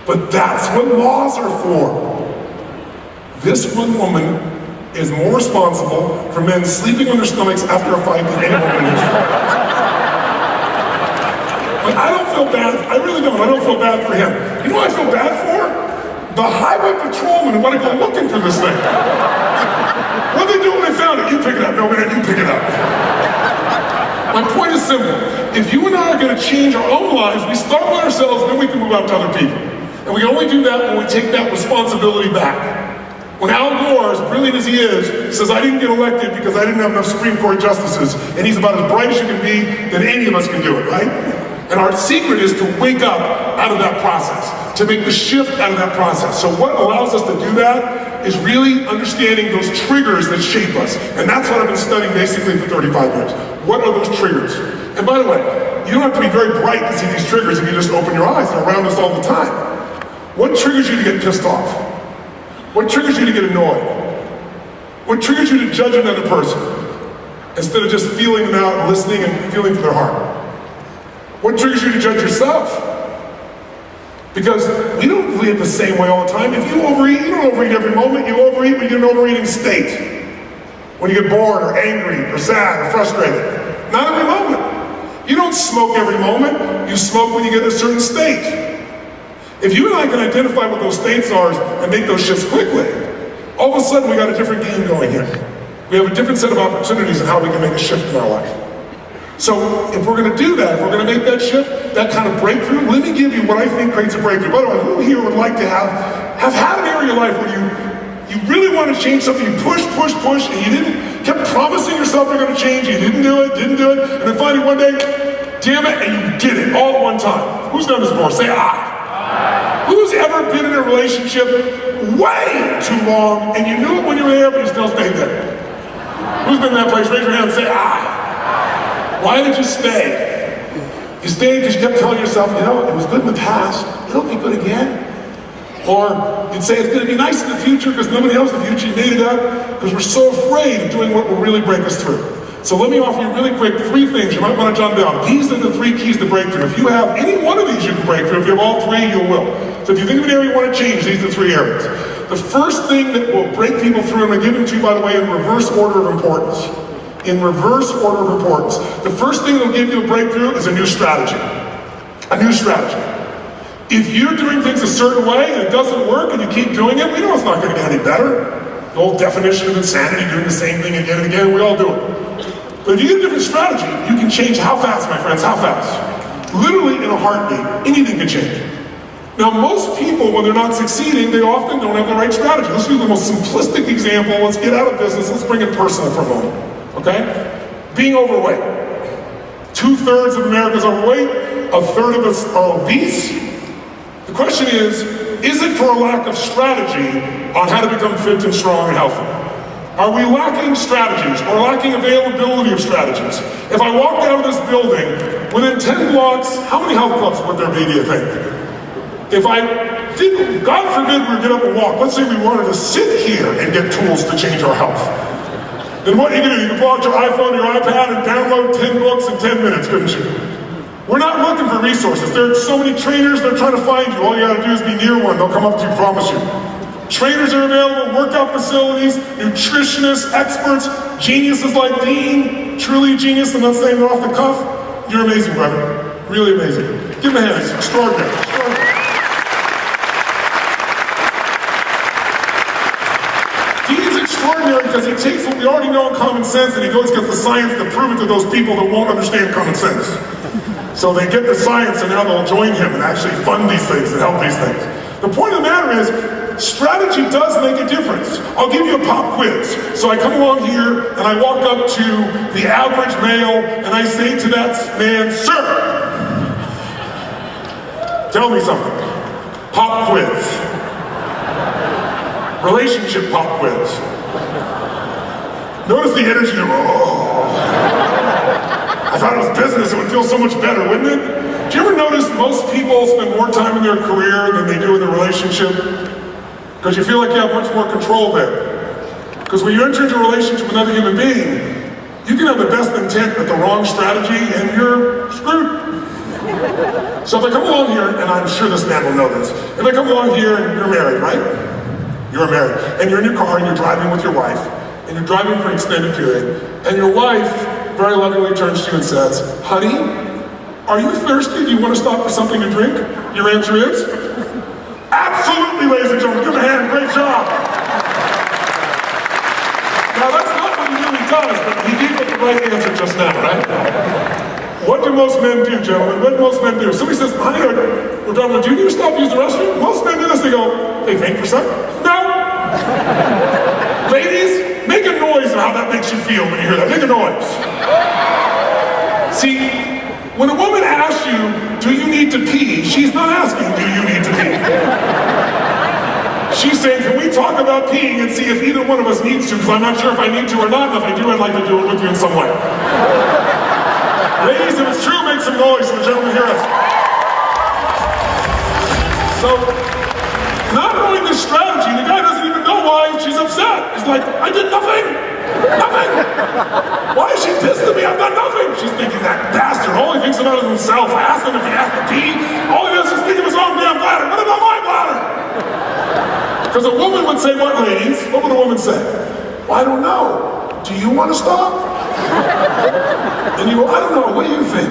But that's what laws are for. This one woman is more responsible for men sleeping on their stomachs after a fight than any woman is. But I don't feel bad, I really don't. I don't feel bad for him. You know what I feel bad for? The highway patrolmen who want to go looking for this thing. What did they do when they found it? You pick it up. No, man, you pick it up. My point is simple. If you and I are going to change our own lives, we start with ourselves, then we can move out to other people. And we can only do that when we take that responsibility back. When Al Gore, as brilliant as he is, says, I didn't get elected because I didn't have enough Supreme Court justices, and he's about as bright as you can be, then any of us can do it, right? And our secret is to wake up out of that process, to make the shift out of that process. So what allows us to do that is really understanding those triggers that shape us. And that's what I've been studying basically for 35 years. What are those triggers? And by the way, you don't have to be very bright to see these triggers if you just open your eyes. They're around us all the time. What triggers you to get pissed off? What triggers you to get annoyed? What triggers you to judge another person instead of just feeling them out and listening and feeling for their heart? What triggers you to judge yourself? Because we don't live the same way all the time. If you overeat, you don't overeat every moment. You overeat when you're in an overeating state. When you get bored or angry or sad or frustrated. Not every moment. You don't smoke every moment. You smoke when you get in a certain state. If you and I can identify what those states are and make those shifts quickly, all of a sudden we got a different game going here. We have a different set of opportunities in how we can make a shift in our life. So if we're going to do that, if we're going to make that shift, that kind of breakthrough, let me give you what I think creates a breakthrough. By the way, who here would like to have had an area of your life where you really want to change something, you push, and you kept promising yourself you're going to change, you didn't do it, and then finally one day, damn it, and you did it all at one time. Who's done this before? Say I. Who's ever been in a relationship way too long and you knew it when you were there but you still stayed there? Who's been in that place? Raise your hand and say, I. Why did you stay? You stayed because you kept telling yourself, you know, it was good in the past, it'll be good again. Or you'd say it's going to be nice in the future because nobody else in the future, you made it up because we're so afraid of doing what will really break us through. So let me offer you really quick 3 things you might want to jot down. These are the 3 keys to breakthrough. If you have any one of these, you can break through. If you have all 3, you will. So if you think of an area you want to change, these are the 3 areas. The first thing that will break people through, and I'm going to give them to you, by the way, in reverse order of importance. In reverse order of importance. The first thing that will give you a breakthrough is a new strategy. A new strategy. If you're doing things a certain way and it doesn't work and you keep doing it, we know it's not going to get any better. The old definition of insanity, doing the same thing again and again, we all do it. But if you get a different strategy, you can change how fast, my friends, how fast? Literally in a heartbeat, anything can change. Now most people, when they're not succeeding, they often don't have the right strategy. Let's use the most simplistic example. Let's get out of business. Let's bring it personal for a moment, okay? Being overweight. 2/3 of America's overweight, 1/3 of us are obese. The question is it for a lack of strategy on how to become fit and strong and healthy? Are we lacking strategies or lacking availability of strategies? If I walked out of this building, within 10 blocks, how many health clubs would there be, do you think? If I God forbid we get up and walk. Let's say we wanted to sit here and get tools to change our health. Then what are you going to do? You can pull out your iPhone or your iPad and download 10 books in 10 minutes, couldn't you? We're not looking for resources. There are so many trainers, they're trying to find you. All you got to do is be near one. They'll come up to you, promise you. Trainers are available, workout facilities, nutritionists, experts, geniuses like Dean. Truly a genius, I'm not saying it off the cuff. You're amazing, brother. Really amazing. Give him a hand, it's extraordinary. Dean's extraordinary because he takes what we already know in common sense and he goes get the science to prove it to those people that won't understand common sense. So they get the science and now they'll join him and actually fund these things and help these things. The point of the matter is, strategy does make a difference. I'll give you a pop quiz. So I come along here and I walk up to the average male and I say to that man, sir, tell me something. Pop quiz. Relationship pop quiz. Notice the energy. I thought it was business, it would feel so much better, wouldn't it? Do you ever notice most people spend more time in their career than they do in their relationship? Because you feel like you have much more control there. Because when you enter into a relationship with another human being, you can have the best intent but the wrong strategy and you're screwed. So if I come along here, and I'm sure this man will know this, if I come along here and you're married, right? You're married, and you're in your car and you're driving with your wife, and you're driving for an extended period, and your wife very lovingly turns to you and says, honey, are you thirsty? Do you want to stop for something to drink? Your answer is? Absolutely, ladies and gentlemen. Give him a hand. Great job. Now, that's not what he really does, but he gave the right answer just now, right? What do most men do, gentlemen? What do most men do? Somebody says, honey, we're driving, do you need to stop to use the restroom? Most men do this. They go, they think for something? No. Ladies, make a noise of how that makes you feel when you hear that. Make a noise. See, when a woman asks you, do you need to pee? She's not asking, do you need to pee? She's saying, can we talk about peeing and see if either one of us needs to, because I'm not sure if I need to or not, and if I do, I'd like to do it with you in some way. Ladies, if it's true, make some noise so the gentlemen hear us. So, not knowing this strategy, the guy doesn't even know why she's upset. He's like, I did nothing. Nothing. Why is she pissed at me? I've done nothing. She's thinking that bastard only thinks about himself. I asked him if he has to pee. All he does is think of his own damn bladder. What about my bladder? Because a woman would say, what, ladies? What would a woman say? Well, I don't know. Do you want to stop? And you go, I don't know. What do you think?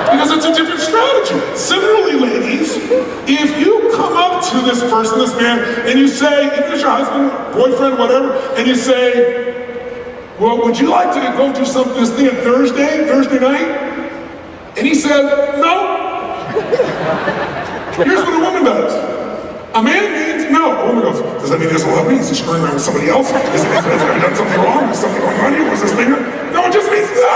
Because it's a different strategy. Similarly, ladies, if you come up to this person, this man, and you say, even if it's your husband, boyfriend, whatever, and you say, well, would you like to go do this thing on Thursday night? And he says, no. Here's what a woman does. A man means no. A woman goes, does that mean he doesn't love me? Is he screwing around with somebody else? Has he done something wrong? Is something going on here? Was this thing? No, it just means no!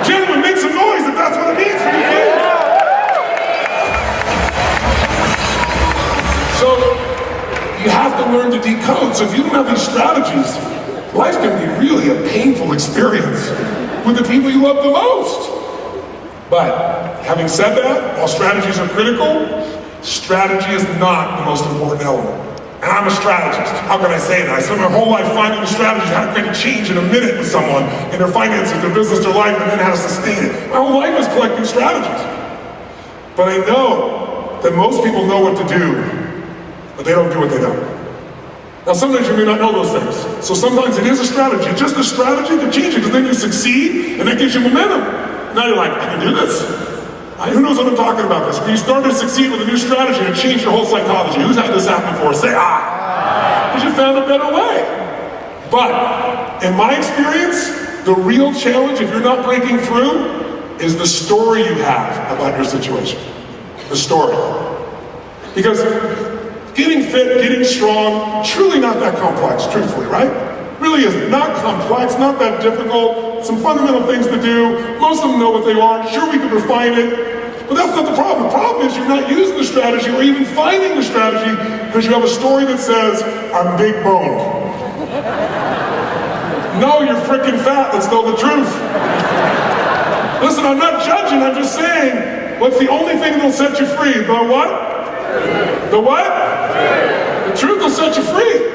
Gentlemen, make some noise if that's what it means for you kids. So, you have to learn to decode. So if you don't have these strategies, life can be really a painful experience with the people you love the most. But, having said that, while strategies are critical, strategy is not the most important element. And I'm a strategist. How can I say that? I spent my whole life finding the strategies, how to create a change in a minute with someone, in their finances, their business, their life, and then how to sustain it. My whole life is collecting strategies. But I know that most people know what to do, but they don't do what they don't. Now sometimes you may not know those things. So sometimes it is a strategy, just a strategy to change it, because then you succeed, and that gives you momentum. Now you're like, I can do this. Who knows what I'm talking about this? When you start to succeed with a new strategy and change your whole psychology. Who's had this happen before? Say, because you found a better way. But, in my experience, the real challenge, if you're not breaking through, is the story you have about your situation. The story. Because getting fit, getting strong, truly not that complex, truthfully, right? Really isn't. Not complex, not that difficult, some fundamental things to do. Most of them know what they are. Sure, we could refine it, but that's not the problem. The problem is you're not using the strategy or even finding the strategy because you have a story that says, I'm big boned. No, you're freaking fat. Let's tell the truth. Listen, I'm not judging. I'm just saying, What's the only thing that'll set you free? The what? The what? The truth will set you free.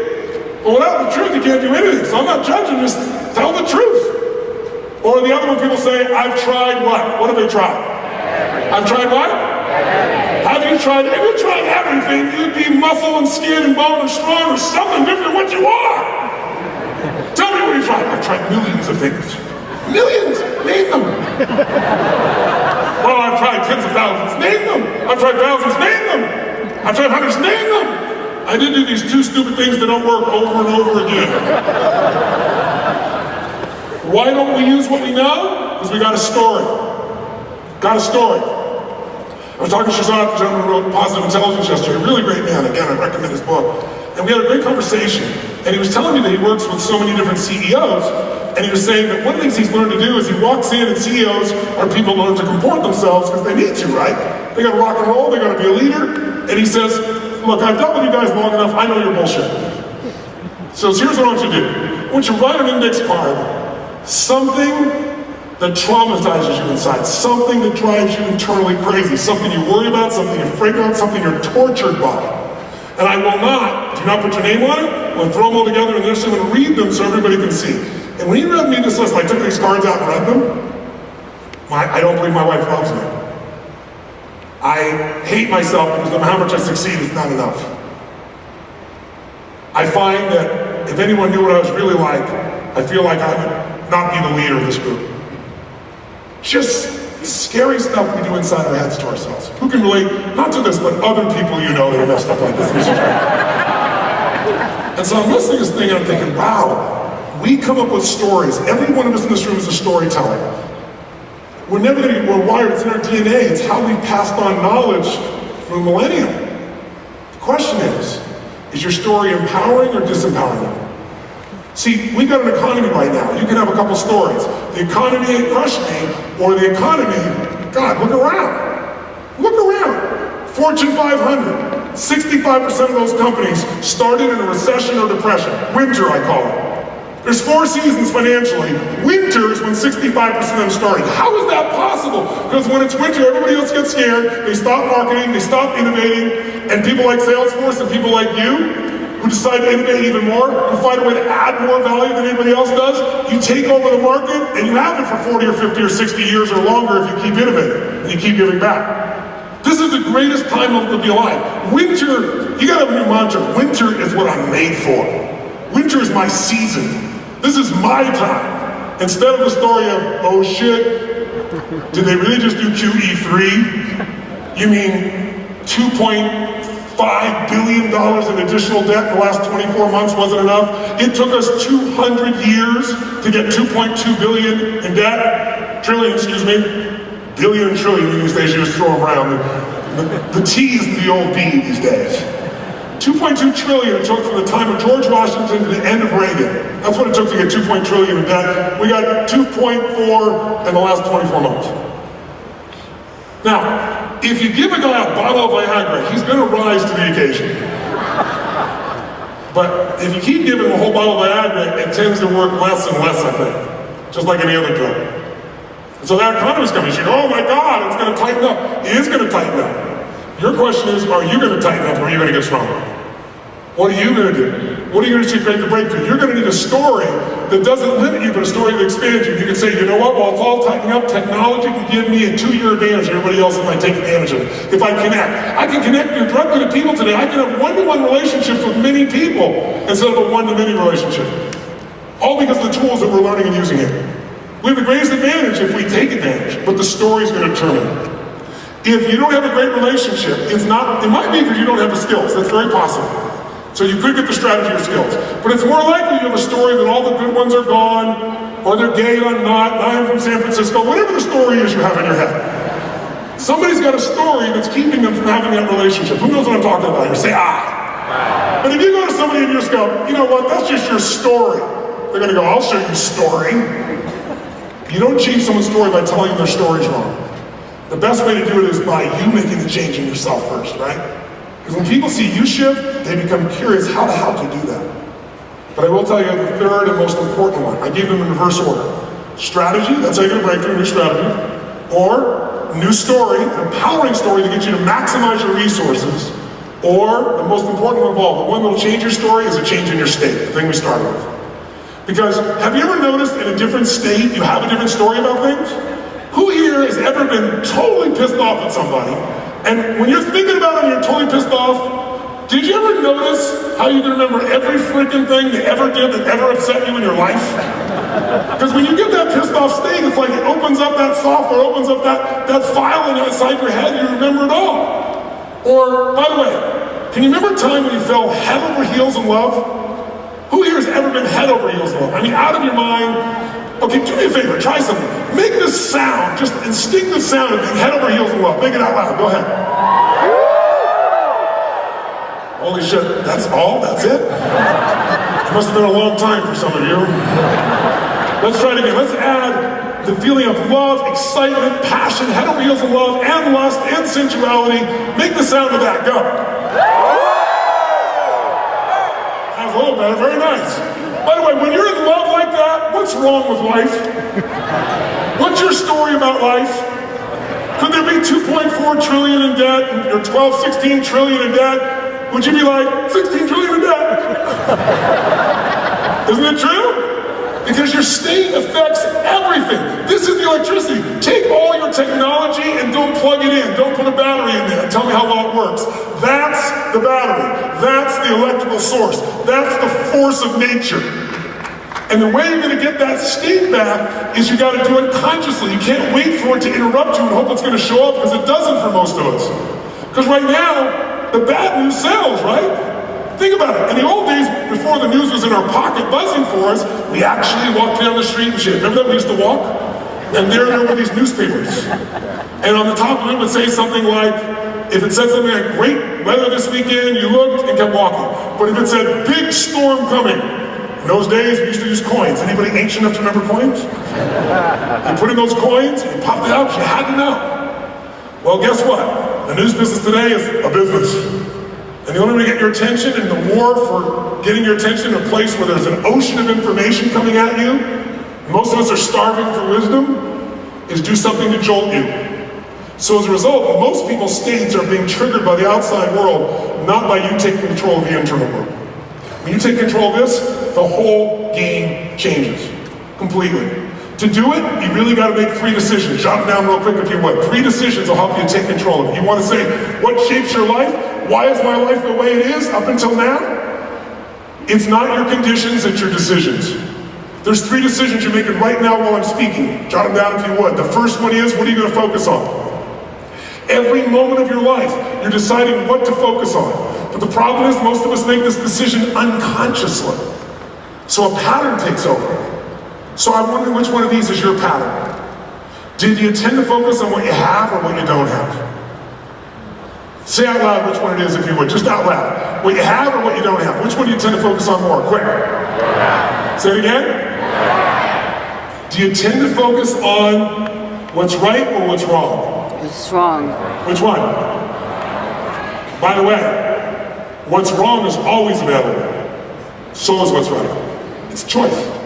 But without the truth, you can't do anything. So I'm not judging, just tell the truth. Or the other one, people say, I've tried what? What have they tried? I've tried what? Have you tried? If you tried everything, you'd be muscle and skin and bone and strong or something different than what you are. Tell me what you tried. I've tried millions of things. Millions! Name them. Well, I've tried tens of thousands. Name them. I've tried thousands. Name them. I've tried hundreds. Name them. I did do these two stupid things that don't work over and over again. Why don't we use what we know? Because we got a story. Got a story. I was talking to Shazad, the gentleman who wrote Positive Intelligence yesterday, a really great man, again, I recommend his book. And we had a great conversation, and he was telling me that he works with so many different CEOs, and he was saying that one of the things he's learned to do is he walks in, and CEOs are people who learn to comport themselves because they need to, right? They gotta rock and roll, they gotta be a leader, and he says, look, I've dealt with you guys long enough, I know you're bullshit. So here's what I want you to do. I want you to write an index card, something that traumatizes you inside, something that drives you internally crazy, something you worry about, something you're afraid about, something you're tortured by. And I will not, do not put your name on it, I'm going to throw them all together and then I'm going to read them so everybody can see. And when he read me this list, I took these cards out and read them, I don't believe my wife loves me. I hate myself because no matter how much I succeed, it's not enough. I find that if anyone knew what I was really like, I feel like I would not be the leader of this group. Just scary stuff we do inside our heads to ourselves. Who can relate, not to this, but other people you know that are messed up like this? And so I'm listening to this thing and I'm thinking, wow, we come up with stories. Every one of us in this room is a storyteller. We're never going to, we're wired, it's in our DNA, it's how we've passed on knowledge for a millennium. The question is your story empowering or disempowering you? See, we got an economy right now. You can have a couple stories. The economy ain't crushing me, or the economy, God, look around. Look around. Fortune 500, 65% of those companies started in a recession or depression. Winter, I call it. There's 4 seasons financially. Winter is when 65% of them started. How is that possible? Because when it's winter, everybody else gets scared, they stop marketing, they stop innovating, and people like Salesforce and people like you, who decide to innovate even more, who find a way to add more value than anybody else does, you take over the market, and you have it for 40 or 50 or 60 years or longer if you keep innovating, and you keep giving back. This is the greatest time to be alive. Winter, you gotta have a new mantra. Winter is what I'm made for. Winter is my season. This is my time. Instead of the story of, oh shit, did they really just do QE3? You mean $2.5 billion in additional debt in the last 24 months wasn't enough? It took us 200 years to get 2.2 billion in debt. Trillion, excuse me. Billion and trillion these days, you just throw them around. The T is the old B these days. 2.2 trillion it took from the time of George Washington to the end of Reagan. That's what it took to get 2.2 trillion in debt. We got 2.4 in the last 24 months. Now, if you give a guy a bottle of Viagra, he's gonna rise to the occasion. But if you keep giving him a whole bottle of Viagra, it tends to work less and less, I think. Just like any other drug. And so that economist comes, you go, oh my God, it's gonna tighten up. It is gonna tighten up. Your question is, are you going to tighten up or are you going to get stronger? What are you going to do? What are you going to do to create the breakthrough? You're going to need a story that doesn't limit you, but a story that expands you. You can say, you know what, while it's all tightening up, technology can give me a 2-year advantage to everybody else if I take advantage of it. If I connect. I can connect you directly to people today. I can have one-to-one relationships with many people instead of a one-to-many relationship. All because of the tools that we're learning and using here. We have the greatest advantage if we take advantage, but the story's going to determine it. If you don't have a great relationship, it might be because you don't have the skills. That's very possible. So you could get the strategy or skills. But it's more likely you have a story that all the good ones are gone, or they're gay or not, I'm from San Francisco, whatever the story is you have in your head. Somebody's got a story that's keeping them from having that relationship. Who knows what I'm talking about here? Say, ah. But if you go to somebody and you just go, you know what, that's just your story. They're gonna go, I'll show you story. You don't change someone's story by telling them their story's wrong. The best way to do it is by you making the change in yourself first, right? Because when people see you shift, they become curious, how the hell do you do that? But I will tell you the third and most important one. I gave them in reverse order. Strategy, that's how you're gonna break through a new strategy. Or new story, an empowering story to get you to maximize your resources, or the most important one of all, the one that will change your story is a change in your state, the thing we started with. Because have you ever noticed in a different state you have a different story about things? Who here has ever been totally pissed off at somebody, and when you're thinking about it and you're totally pissed off, did you ever notice how you can remember every freaking thing they ever did that ever upset you in your life? Because when you get that pissed off state, it's like it opens up that software, opens up that file inside your head, you remember it all. Or, by the way, can you remember a time when you fell head over heels in love? Who here has ever been head over heels in love? I mean, out of your mind. Okay, do me a favor, try something. Make this sound, just instinctive sound of being head over heels in love. Make it out loud, go ahead. Holy shit, that's all? That's it? It must have been a long time for some of you. Let's try it again. Let's add the feeling of love, excitement, passion, head over heels in love, and lust, and sensuality. Make the sound of that, go. That's a little better, very nice. By the way, when you're in love like that, what's wrong with life? What's your story about life? Could there be 2.4 trillion in debt, or 12, 16 trillion in debt? Would you be like, 16 trillion in debt? Isn't it true? Because your state affects everything. This is the electricity. Take all your technology and don't plug it in. Don't put a battery in there and tell me how well it works. That's the battery. That's the electrical source. That's the force of nature. And the way you're going to get that state back is you got to do it consciously. You can't wait for it to interrupt you and hope it's going to show up, because it doesn't for most of us. Because right now, the bad news sells, right? Think about it. In the old days, before the news was in our pocket buzzing for us, we actually walked down the street and shit. Remember that we used to walk? And there were these newspapers. And on the top of it would say something like, if it said something like, great weather this weekend, you looked and kept walking. But if it said, big storm coming, in those days, we used to use coins. Anybody ancient enough to remember coins? You put in those coins, you popped it out, you had to know. Well, guess what? The news business today is a business. And the only way to get your attention, and the war for getting your attention in a place where there's an ocean of information coming at you, most of us are starving for wisdom, is do something to jolt you. So as a result, most people's states are being triggered by the outside world, not by you taking control of the internal world. When you take control of this, the whole game changes completely. To do it, you really got to make 3 decisions. Jot them down real quick if you would. 3 decisions will help you take control of it. You want to say, what shapes your life? Why is my life the way it is up until now? It's not your conditions, it's your decisions. There's 3 decisions you're making right now while I'm speaking. Jot them down if you would. The first one is, what are you going to focus on? Every moment of your life, you're deciding what to focus on. But the problem is, most of us make this decision unconsciously. So a pattern takes over. So I'm wondering, which one of these is your pattern? Do you tend to focus on what you have or what you don't have? Say out loud which one it is if you would, just out loud. What you have or what you don't have? Which one do you tend to focus on more? Quick. Say it again. Do you tend to focus on what's right or what's wrong? It's wrong. Which one? By the way, what's wrong is always available. So is what's right. It's a choice.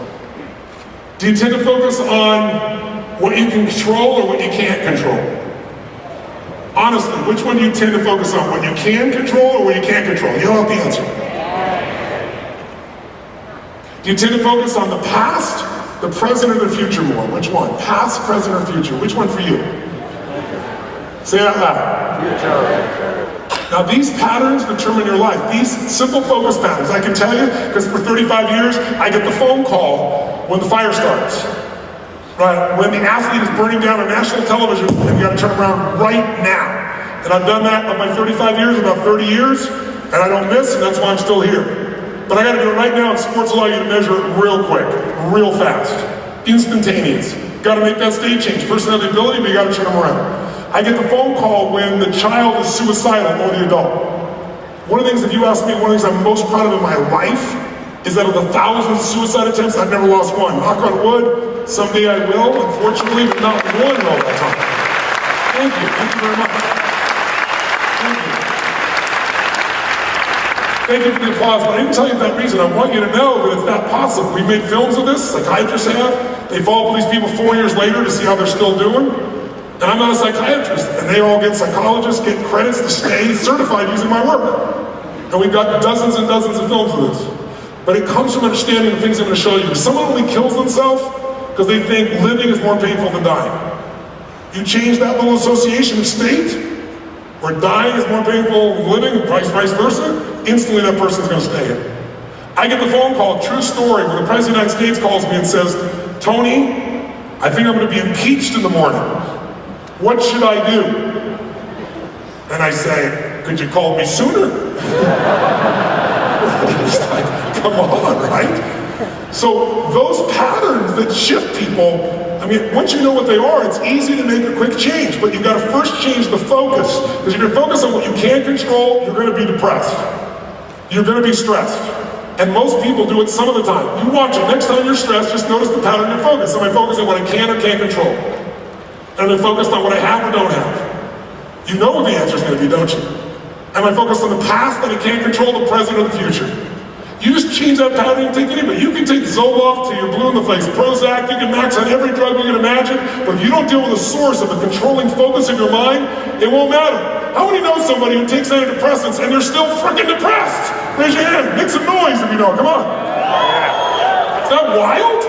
Do you tend to focus on what you can control or what you can't control? Honestly, which one do you tend to focus on? What you can control or what you can't control? You don't have the answer. Do you tend to focus on the past, the present, or the future more? Which one? Past, present, or future? Which one for you? Say it out loud. Future. Now these patterns determine your life. These simple focus patterns, I can tell you, because for 35 years, I get the phone call when the fire starts. Right, when the athlete is burning down on national television, and you got to turn around right now. And I've done that of my 35 years, about 30 years, and I don't miss, and that's why I'm still here. But I got to do it right now, and sports allow you to measure it real quick, real fast, instantaneous. Got to make that state change. First, have the ability, but you got to turn them around. I get the phone call when the child is suicidal or the adult. One of the things, if you ask me, one of the things I'm most proud of in my life is that of the thousands of suicide attempts, I've never lost one. Knock on wood, someday I will, unfortunately, but not one all the time. Thank you very much. Thank you. Thank you for the applause, but I didn't tell you that reason. I want you to know that it's not possible. We made films of this, psychiatrists have. They follow up with these people 4 years later to see how they're still doing. And I'm not a psychiatrist, and they all get psychologists, get credits to stay certified using my work. And we've got dozens and dozens of films of this. But it comes from understanding the things I'm going to show you. If someone only kills themselves because they think living is more painful than dying, you change that little association of state, where dying is more painful than living, vice versa, instantly that person's going to stay in. I get the phone call, true story, where the President of the United States calls me and says, Tony, I think I'm going to be impeached in the morning. What should I do? And I say, could you call me sooner? It's like, come on, right? So those patterns that shift people, I mean, once you know what they are, it's easy to make a quick change, but you've got to first change the focus. Because if you're focused on what you can't control, you're going to be depressed. You're going to be stressed. And most people do it some of the time. You watch it. Next time you're stressed, just notice the pattern you're focused. Am I focused on what I can or can't control? Am I focused on what I have or don't have? You know what the answer is going to be, don't you? Am I focused on the past that I can't control, the present, or the future? You just change that pattern and take anybody. You can take Zoloft till you're blue in the face, Prozac, you can max on every drug you can imagine, but if you don't deal with the source of the controlling focus of your mind, it won't matter. How many know somebody who takes antidepressants and they're still freaking depressed? Raise your hand, make some noise if you know, come on. Is that wild?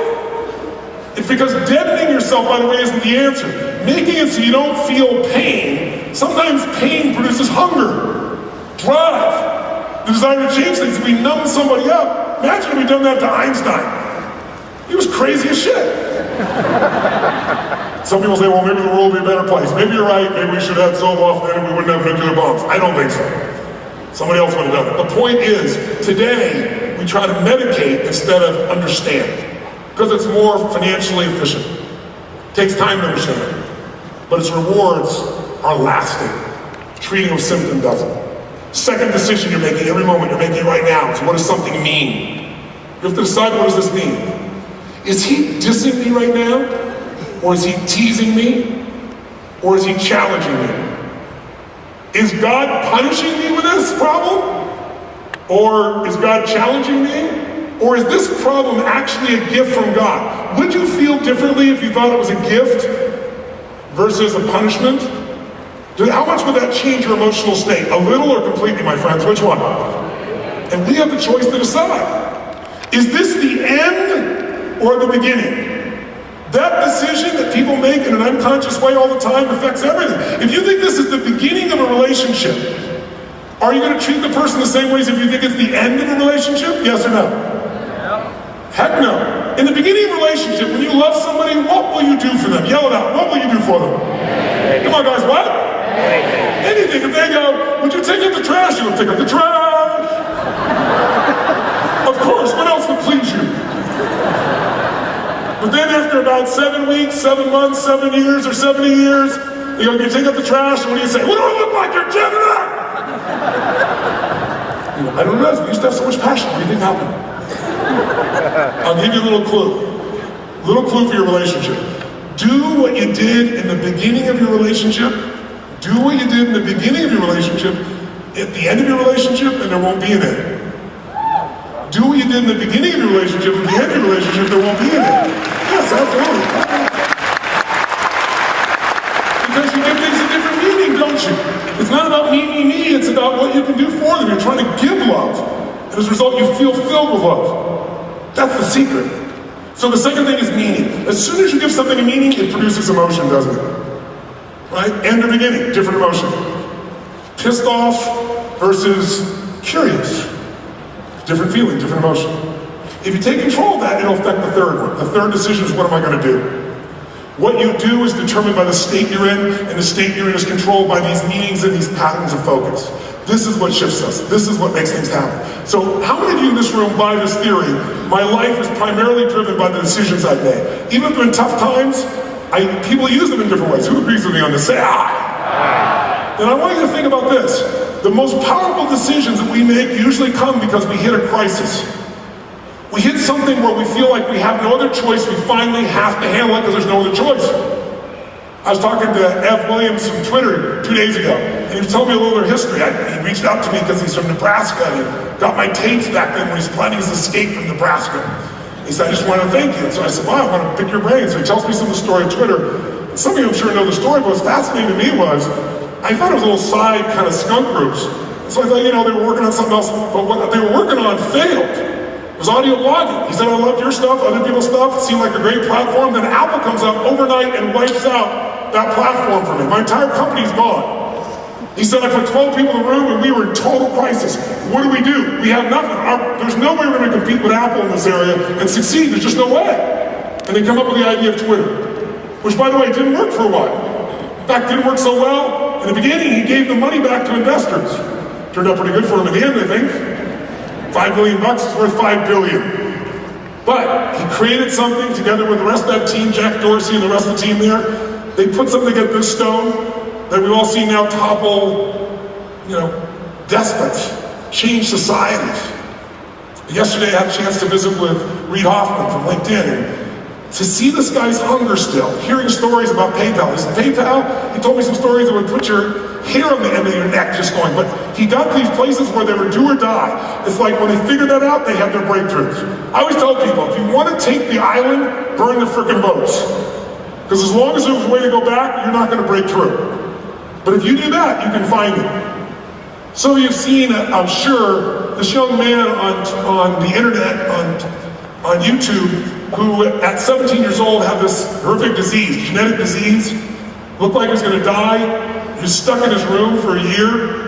It's because deadening yourself, by the way, isn't the answer. Making it so you don't feel pain. Sometimes pain produces hunger, drive, the desire to change things. If we numb somebody up, imagine if we'd done that to Einstein. He was crazy as shit. Some people say, well, maybe the world would be a better place. Maybe you're right, maybe we should have Zoloft then and we wouldn't have nuclear bombs. I don't think so. Somebody else would have done it. The point is, today, we try to medicate instead of understand. Because it's more financially efficient. It takes time to understand. But its rewards are lasting. Treating a symptom doesn't. Second decision you're making every moment, you're making it right now, is what does something mean? You have to decide, what does this mean? Is he dissing me right now? Or is he teasing me? Or is he challenging me? Is God punishing me with this problem? Or is God challenging me? Or is this problem actually a gift from God? Would you feel differently if you thought it was a gift versus a punishment? How much would that change your emotional state? A little or completely, my friends? Which one? And we have the choice to decide. Is this the end or the beginning? That decision that people make in an unconscious way all the time affects everything. If you think this is the beginning of a relationship, are you going to treat the person the same way as if you think it's the end of a relationship? Yes or no? Heck no. In the beginning of a relationship, when you love somebody, what will you do for them? Yell it out. What will you do for them? Come on, guys, what? Anything. If they go, would you take out the trash? You will take out the trash. Of course, what else would please you? But then after about 7 weeks, 7 months, 7 years, or 70 years, you go, you take out the trash, and what do you say? What do I look like? You're Gemini! I don't know, we used to have so much passion. What do you think happened? I'll give you a little clue. Little clue for your relationship. Do what you did in the beginning of your relationship. Do what you did in the beginning of your relationship, at the end of your relationship, and there won't be an end. Do what you did in the beginning of your relationship, at the end of your relationship, there won't be an end. Yes, absolutely. Because you give things a different meaning, don't you? It's not about me, it's about what you can do for them. You're trying to give love. And as a result, you feel filled with love. That's the secret. So the second thing is meaning. As soon as you give something a meaning, it produces emotion, doesn't it? Right? End or beginning, different emotion. Pissed off versus curious. Different feeling, different emotion. If you take control of that, it'll affect the third one. The third decision is, what am I going to do? What you do is determined by the state you're in, and the state you're in is controlled by these meanings and these patterns of focus. This is what shifts us. This is what makes things happen. So how many of you in this room buy this theory? My life is primarily driven by the decisions I've made. Even if they're in tough times, people use them in different ways. Who agrees with me on this? Say aye. And I want you to think about this. The most powerful decisions that we make usually come because we hit a crisis. We hit something where we feel like we have no other choice. We finally have to handle it because there's no other choice. I was talking to F. Williams from Twitter 2 days ago, and he was telling me a little bit of history. He reached out to me because he's from Nebraska, and he got my tapes back then when he was planning his escape from Nebraska. He said, I just want to thank you. And so I said, wow, I want to pick your brain. So he tells me some of the story of Twitter. Some of you I'm sure know the story, but what's fascinating to me was, I thought it was little side kind of skunk groups. So I thought, you know, they were working on something else, but what they were working on failed. It was audio blogging. He said, I loved your stuff, other people's stuff, it seemed like a great platform. Then Apple comes up overnight and wipes out that platform for me. My entire company's gone. He said, I put 12 people in the room and we were in total crisis. What do? We have nothing. There's no way we're going to compete with Apple in this area and succeed. There's just no way. And they come up with the idea of Twitter, which, by the way, didn't work for a while. In fact, didn't work so well. In the beginning, he gave the money back to investors. Turned out pretty good for him in the end, I think. $5 million is worth $5 billion. But he created something together with the rest of that team, Jack Dorsey and the rest of the team there. They put something together, this stone, that we've all seen now topple, you know, despots, change societies. Yesterday I had a chance to visit with Reid Hoffman from LinkedIn, and to see this guy's hunger still, hearing stories about PayPal. He said, PayPal, he told me some stories that would put your hair on the end of your neck just going, but he got these places where they were do or die. It's like when they figured that out, they had their breakthroughs. I always tell people, if you want to take the island, burn the frickin' boats. Because as long as there's a way to go back, you're not going to break through. But if you do that, you can find it. So you've seen, I'm sure, this young man on the internet, on YouTube, who at 17 years old had this horrific disease, genetic disease, looked like he was going to die. He was stuck in his room for a year.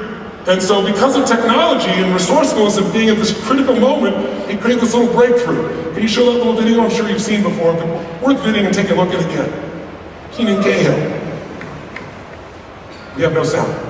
And so because of technology and resourcefulness and being at this critical moment, he created this little breakthrough. Can you show that little video? I'm sure you've seen before, but worth visiting and taking a look at it again. Keenan Cahill. We have no sound.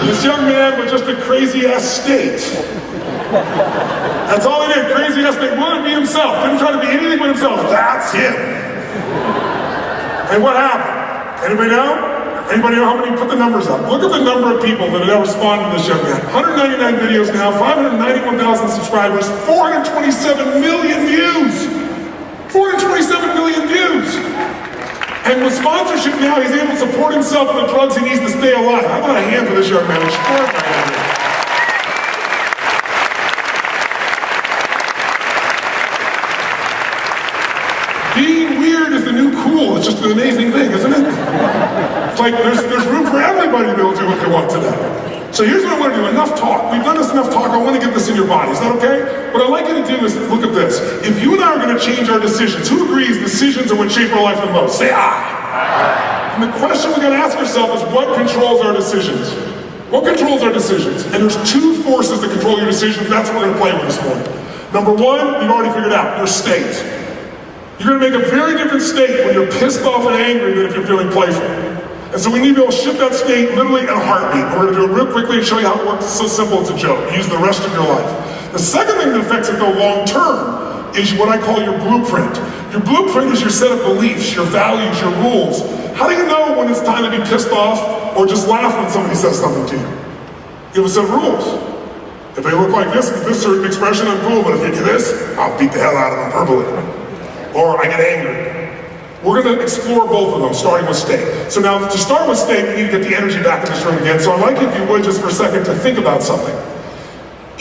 This young man with just a crazy-ass state. That's all he did, crazy-ass state. Wanted to be himself, didn't try to be anything but himself. That's him. And what happened? Anybody know? Anybody know how many? Put the numbers up. Look at the number of people that have responded to this young man. 199 videos now, 591,000 subscribers, 427 million views. 427 million views. And with sponsorship now, he's able to support himself and the drugs he needs to stay alive. How about a hand for this young man? Being weird is the new cool. It's just an amazing thing, isn't it? It's like there's room for everybody to be able to do what they want today. So here's what I want to do. Enough talk. We've done this enough talk. I want to get this in your body. Is that okay? What I'd like you to do is look at this. If you and I are going to change our decisions, who agrees decisions are what shape our life the most? Say I. And the question we got to ask ourselves is what controls our decisions? What controls our decisions? And there's two forces that control your decisions. That's what we're going to play with this morning. Number one, you've already figured out, your state. You're going to make a very different state when you're pissed off and angry than if you're feeling playful. And so we need to be able to shift that state literally in a heartbeat. We're going to do it real quickly and show you how it works. It's so simple, it's a joke. You use the rest of your life. The second thing that affects it though long term is what I call your blueprint. Your blueprint is your set of beliefs, your values, your rules. How do you know when it's time to be pissed off or just laugh when somebody says something to you? You have a set of rules. If they look like this, with this certain expression, I'm cool, but if you do this, I'll beat the hell out of them verbally. Or I get angry. We're going to explore both of them, starting with state. So now, to start with state, we need to get the energy back in this room again. So I'd like, if you would, just for a second, to think about something.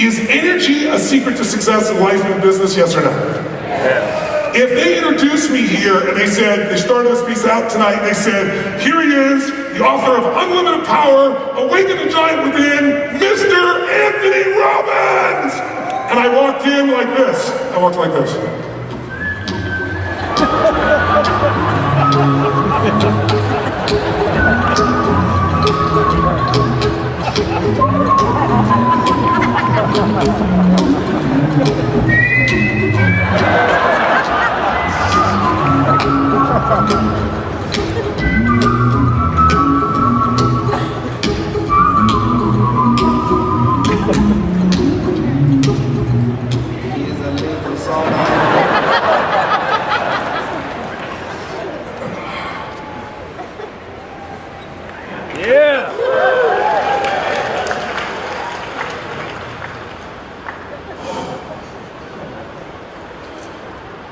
Is energy a secret to success in life and business, yes or no? Yes. If they introduced me here and they said, they started this piece out tonight, and they said, here he is, the author of Unlimited Power, Awaken the Giant Within, Mr. Anthony Robbins! And I walked in like this. I walked like this.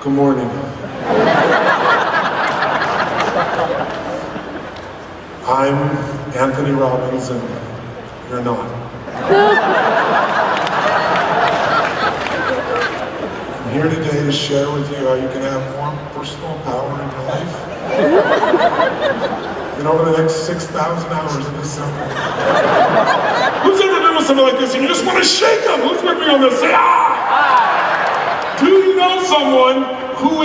Good morning. I'm Anthony Robbins, and you're not. I'm here today to share with you how you can have more personal power in your life. And over the next 6,000 hours of this summer. Who's ever been with somebody like this and you just want to shake them? Who's with me on this? Say, ah! Do you know someone who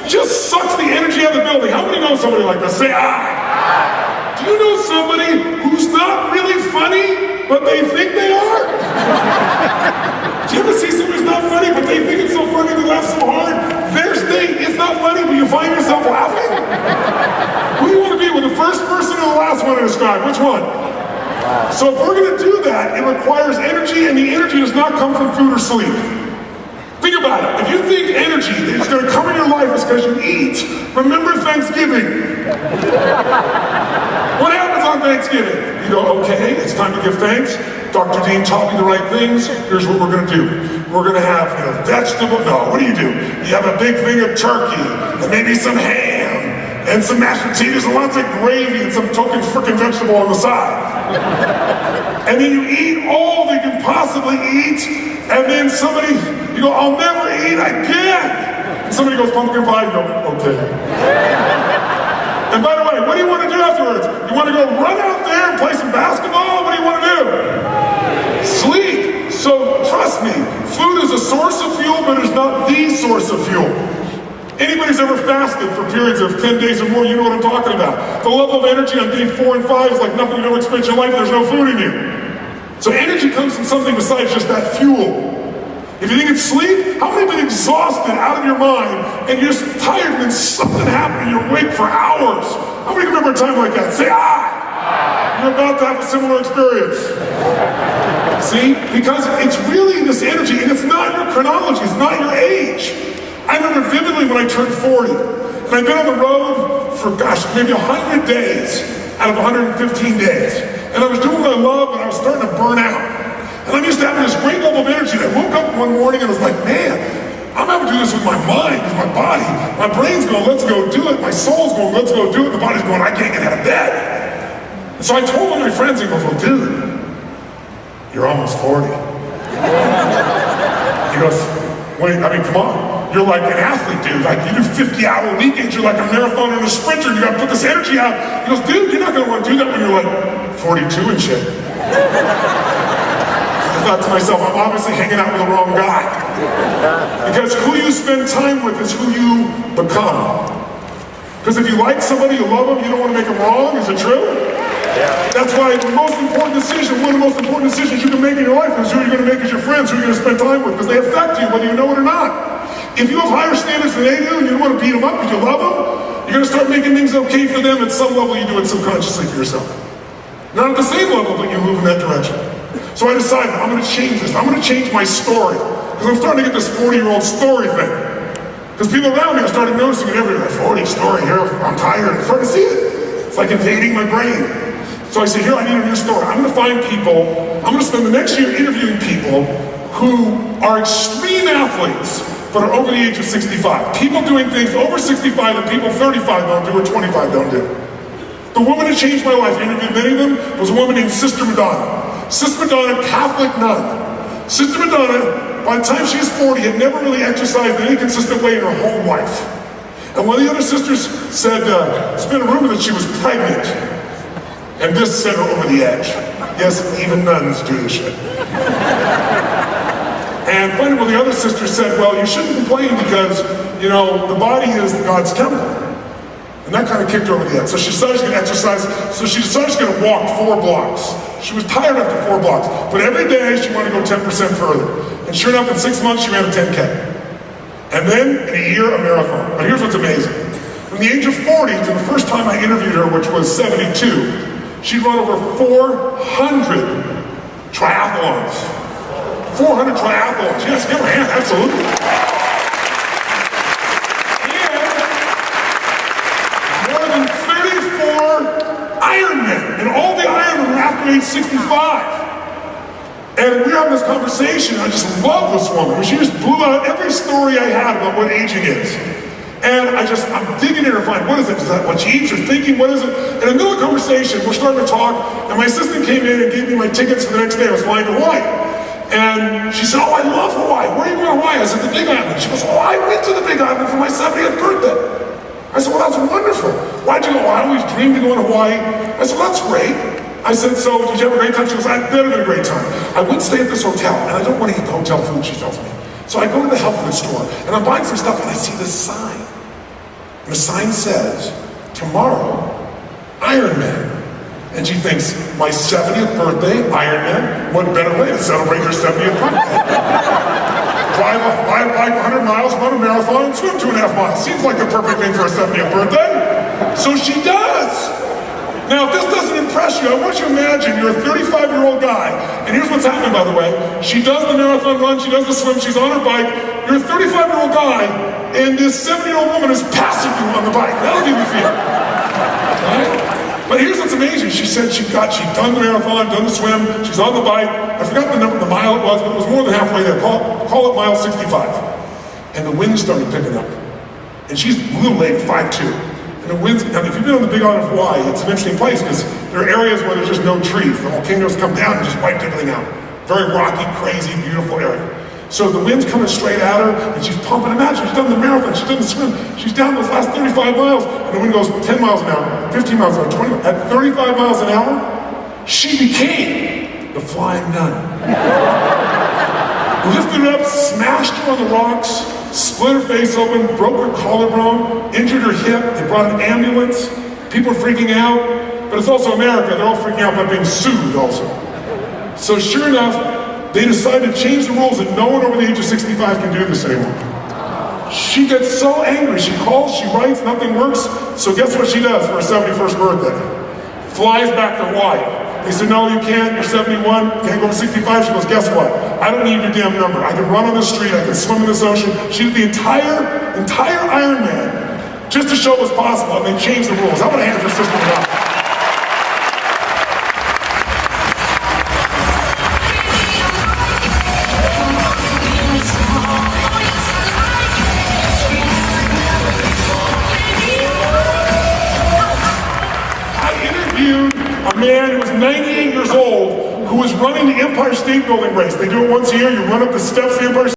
just sucks the energy out of the building? How many know somebody like this? Say, ah! Do you know somebody who's not really funny, but they think they are? Do you ever see somebody who's not funny, but they think it's so funny, they laugh so hard? Their thing is not funny, but you find yourself laughing? Who do you want to be with, the first person or the last one to describe? Which one? So if we're going to do that, it requires energy, and the energy does not come from food or sleep. Think about it. If you think energy is going to come in your life is because you eat, remember Thanksgiving. What happens on Thanksgiving? You go, okay, it's time to give thanks. Dr. Dean taught me the right things. Here's what we're going to do. We're going to have vegetable. No, what do? You have a big thing of turkey, and maybe some ham, and some mashed potatoes, and lots of gravy, and some token frickin' vegetable on the side. And then you eat all that you can possibly eat, and then you go, I'll never eat again. And somebody goes, pumpkin pie, you go, okay. And by the way, what do you want to do afterwards? You want to go run out there and play some basketball? What do you want to do? Sleep. So trust me, food is a source of fuel, but it's not the source of fuel. Anybody's ever fasted for periods of 10 days or more, you know what I'm talking about. The level of energy on day 4 and 5 is like nothing you've ever experienced in your life. There's no food in you. So energy comes from something besides just that fuel. If you think it's sleep, how many have been exhausted out of your mind and you're just tired and then something happened and you're awake for hours? How many remember a time like that? Say, ah! You're about to have a similar experience. See? Because it's really this energy, and it's not your chronology, it's not your age. I remember vividly when I turned 40, and I've been on the road for, maybe 100 days out of 115 days. And I was doing what I love, but I was starting to burn out. And I'm used to having this great level of energy. And I woke up one morning and I was like, man, I'm having to do this with my mind, with my body. My brain's going, let's go do it. My soul's going, let's go do it. The body's going, I can't get out of bed. And so I told one of my friends, he goes, well, dude, you're almost 40. He goes, wait, come on. You're like an athlete, dude. Like, you do 50-hour weekends. You're like a marathoner and a sprinter. You got to put this energy out. He goes, dude, you're not going to want to do that when you're like 42 and shit. I thought to myself, I'm obviously hanging out with the wrong guy. Because who you spend time with is who you become. Because if you like somebody, you love them, you don't want to make them wrong. Is it true? Yeah. That's why the most important decision, one of the most important decisions you can make in your life is who you're going to make as your friends, who you're going to spend time with, because they affect you whether you know it or not. If you have higher standards than they do and you don't want to beat them up because you love them, you're going to start making things okay for them. At some level, you do it subconsciously for yourself. Not at the same level, but you move in that direction. So I decided, I'm going to change this. I'm going to change my story. Because I'm starting to get this 40-year-old story thing. Because people around me are starting noticing it everywhere. 40 story here, I'm tired. I'm starting to see it. It's like invading my brain. So I said, here, I need a new story. I'm going to find people, I'm going to spend the next year interviewing people who are extreme athletes, but are over the age of 65. People doing things over 65 that people 35 don't do or 25 don't do. The woman that changed my life, I interviewed many of them, was a woman named Sister Madonna. Sister Madonna, Catholic nun. Sister Madonna, by the time she was 40, had never really exercised in any consistent way in her whole life. And one of the other sisters said, there's been a rumor that she was pregnant. And this sent her over the edge. Yes, even nuns do this shit. And finally, one of the other sisters said, well, you shouldn't complain because, the body is God's temple. And that kind of kicked her over the edge. So she decided she's gonna exercise, so she decided she's gonna walk 4 blocks. She was tired after 4 blocks, but every day she wanted to go 10% further. And sure enough, in 6 months, she ran a 10K. And then, in a year, a marathon. But here's what's amazing. From the age of 40 to the first time I interviewed her, which was 72, she'd run over 400 triathlons. 400 triathlons. Yes, give her a hand, absolutely. And more than 34 Ironmen. And all the Ironmen were after age 65. And we were having this conversation, and I just love this woman. I mean, she just blew out every story I had about what aging is. And I'm digging in to find, what is it? Is that what she eats or thinking? What is it? And in the middle of the conversation, we're starting to talk, and my assistant came in and gave me my tickets for the next day. I was flying to Hawaii. And she said, oh, I love Hawaii. Where are you going to Hawaii? I said, the Big Island. She goes, oh, I went to the Big Island for my 70th birthday. I said, well, that's wonderful. Why'd you go? Well, I always dreamed of going to Hawaii. I said, well, that's great. I said, so did you have a great time? She goes, I had better than a great time. I went and stayed at this hotel, and I don't want to eat the hotel food, she tells me. So I go to the health food store, and I'm buying some stuff, and I see this sign. And the sign says, tomorrow, Ironman. And she thinks, my 70th birthday, Ironman? What better way to celebrate her 70th birthday? Ride a bike 100 miles, run a marathon, and swim 2.5 miles. Seems like the perfect thing for a 70th birthday. So she does. Now, if this doesn't impress you, I want you to imagine you're a 35-year-old guy, and here's what's happening, by the way. She does the marathon run, she does the swim, she's on her bike. You're a 35-year-old guy, and this 70-year-old woman is passing you on the bike. That'll give you feel. Right? But here's what's amazing. She said she'd done the marathon, done the swim, she's on the bike. I forgot the number, the mile it was, but it was more than halfway there. Call it mile 65. And the wind started picking up. And she's a little late, 5'2". And the winds, now if you've been on the Big Island of Hawaii, it's an interesting place because there are areas where there's just no trees. The volcanoes come down and just wiped everything out. Very rocky, crazy, beautiful area. So the wind's coming straight at her, and she's pumping. Imagine, she's done the marathon, she's done the swim. She's down those last 35 miles, and the wind goes 10 miles an hour, 15 miles an hour, 20 miles. At 35 miles an hour, she became the flying nun. Lifted her up, smashed her on the rocks, split her face open, broke her collarbone, injured her hip. They brought an ambulance. People are freaking out, but it's also America. They're all freaking out by being sued also. So sure enough, they decided to change the rules and no one over the age of 65 can do this anymore. She gets so angry. She calls, she writes, nothing works. So guess what she does for her 71st birthday? Flies back to Hawaii. They said, no, you can't, you're 71, can't go to 65. She goes, guess what? I don't need your damn number. I can run on the street, I can swim in this ocean. She did the entire Ironman just to show what's possible, and they changed the rules. How about a hand for Sister Robbins? A man who was 98 years old who was running the Empire State Building race. They do it once a year. You run up the steps of the Empire State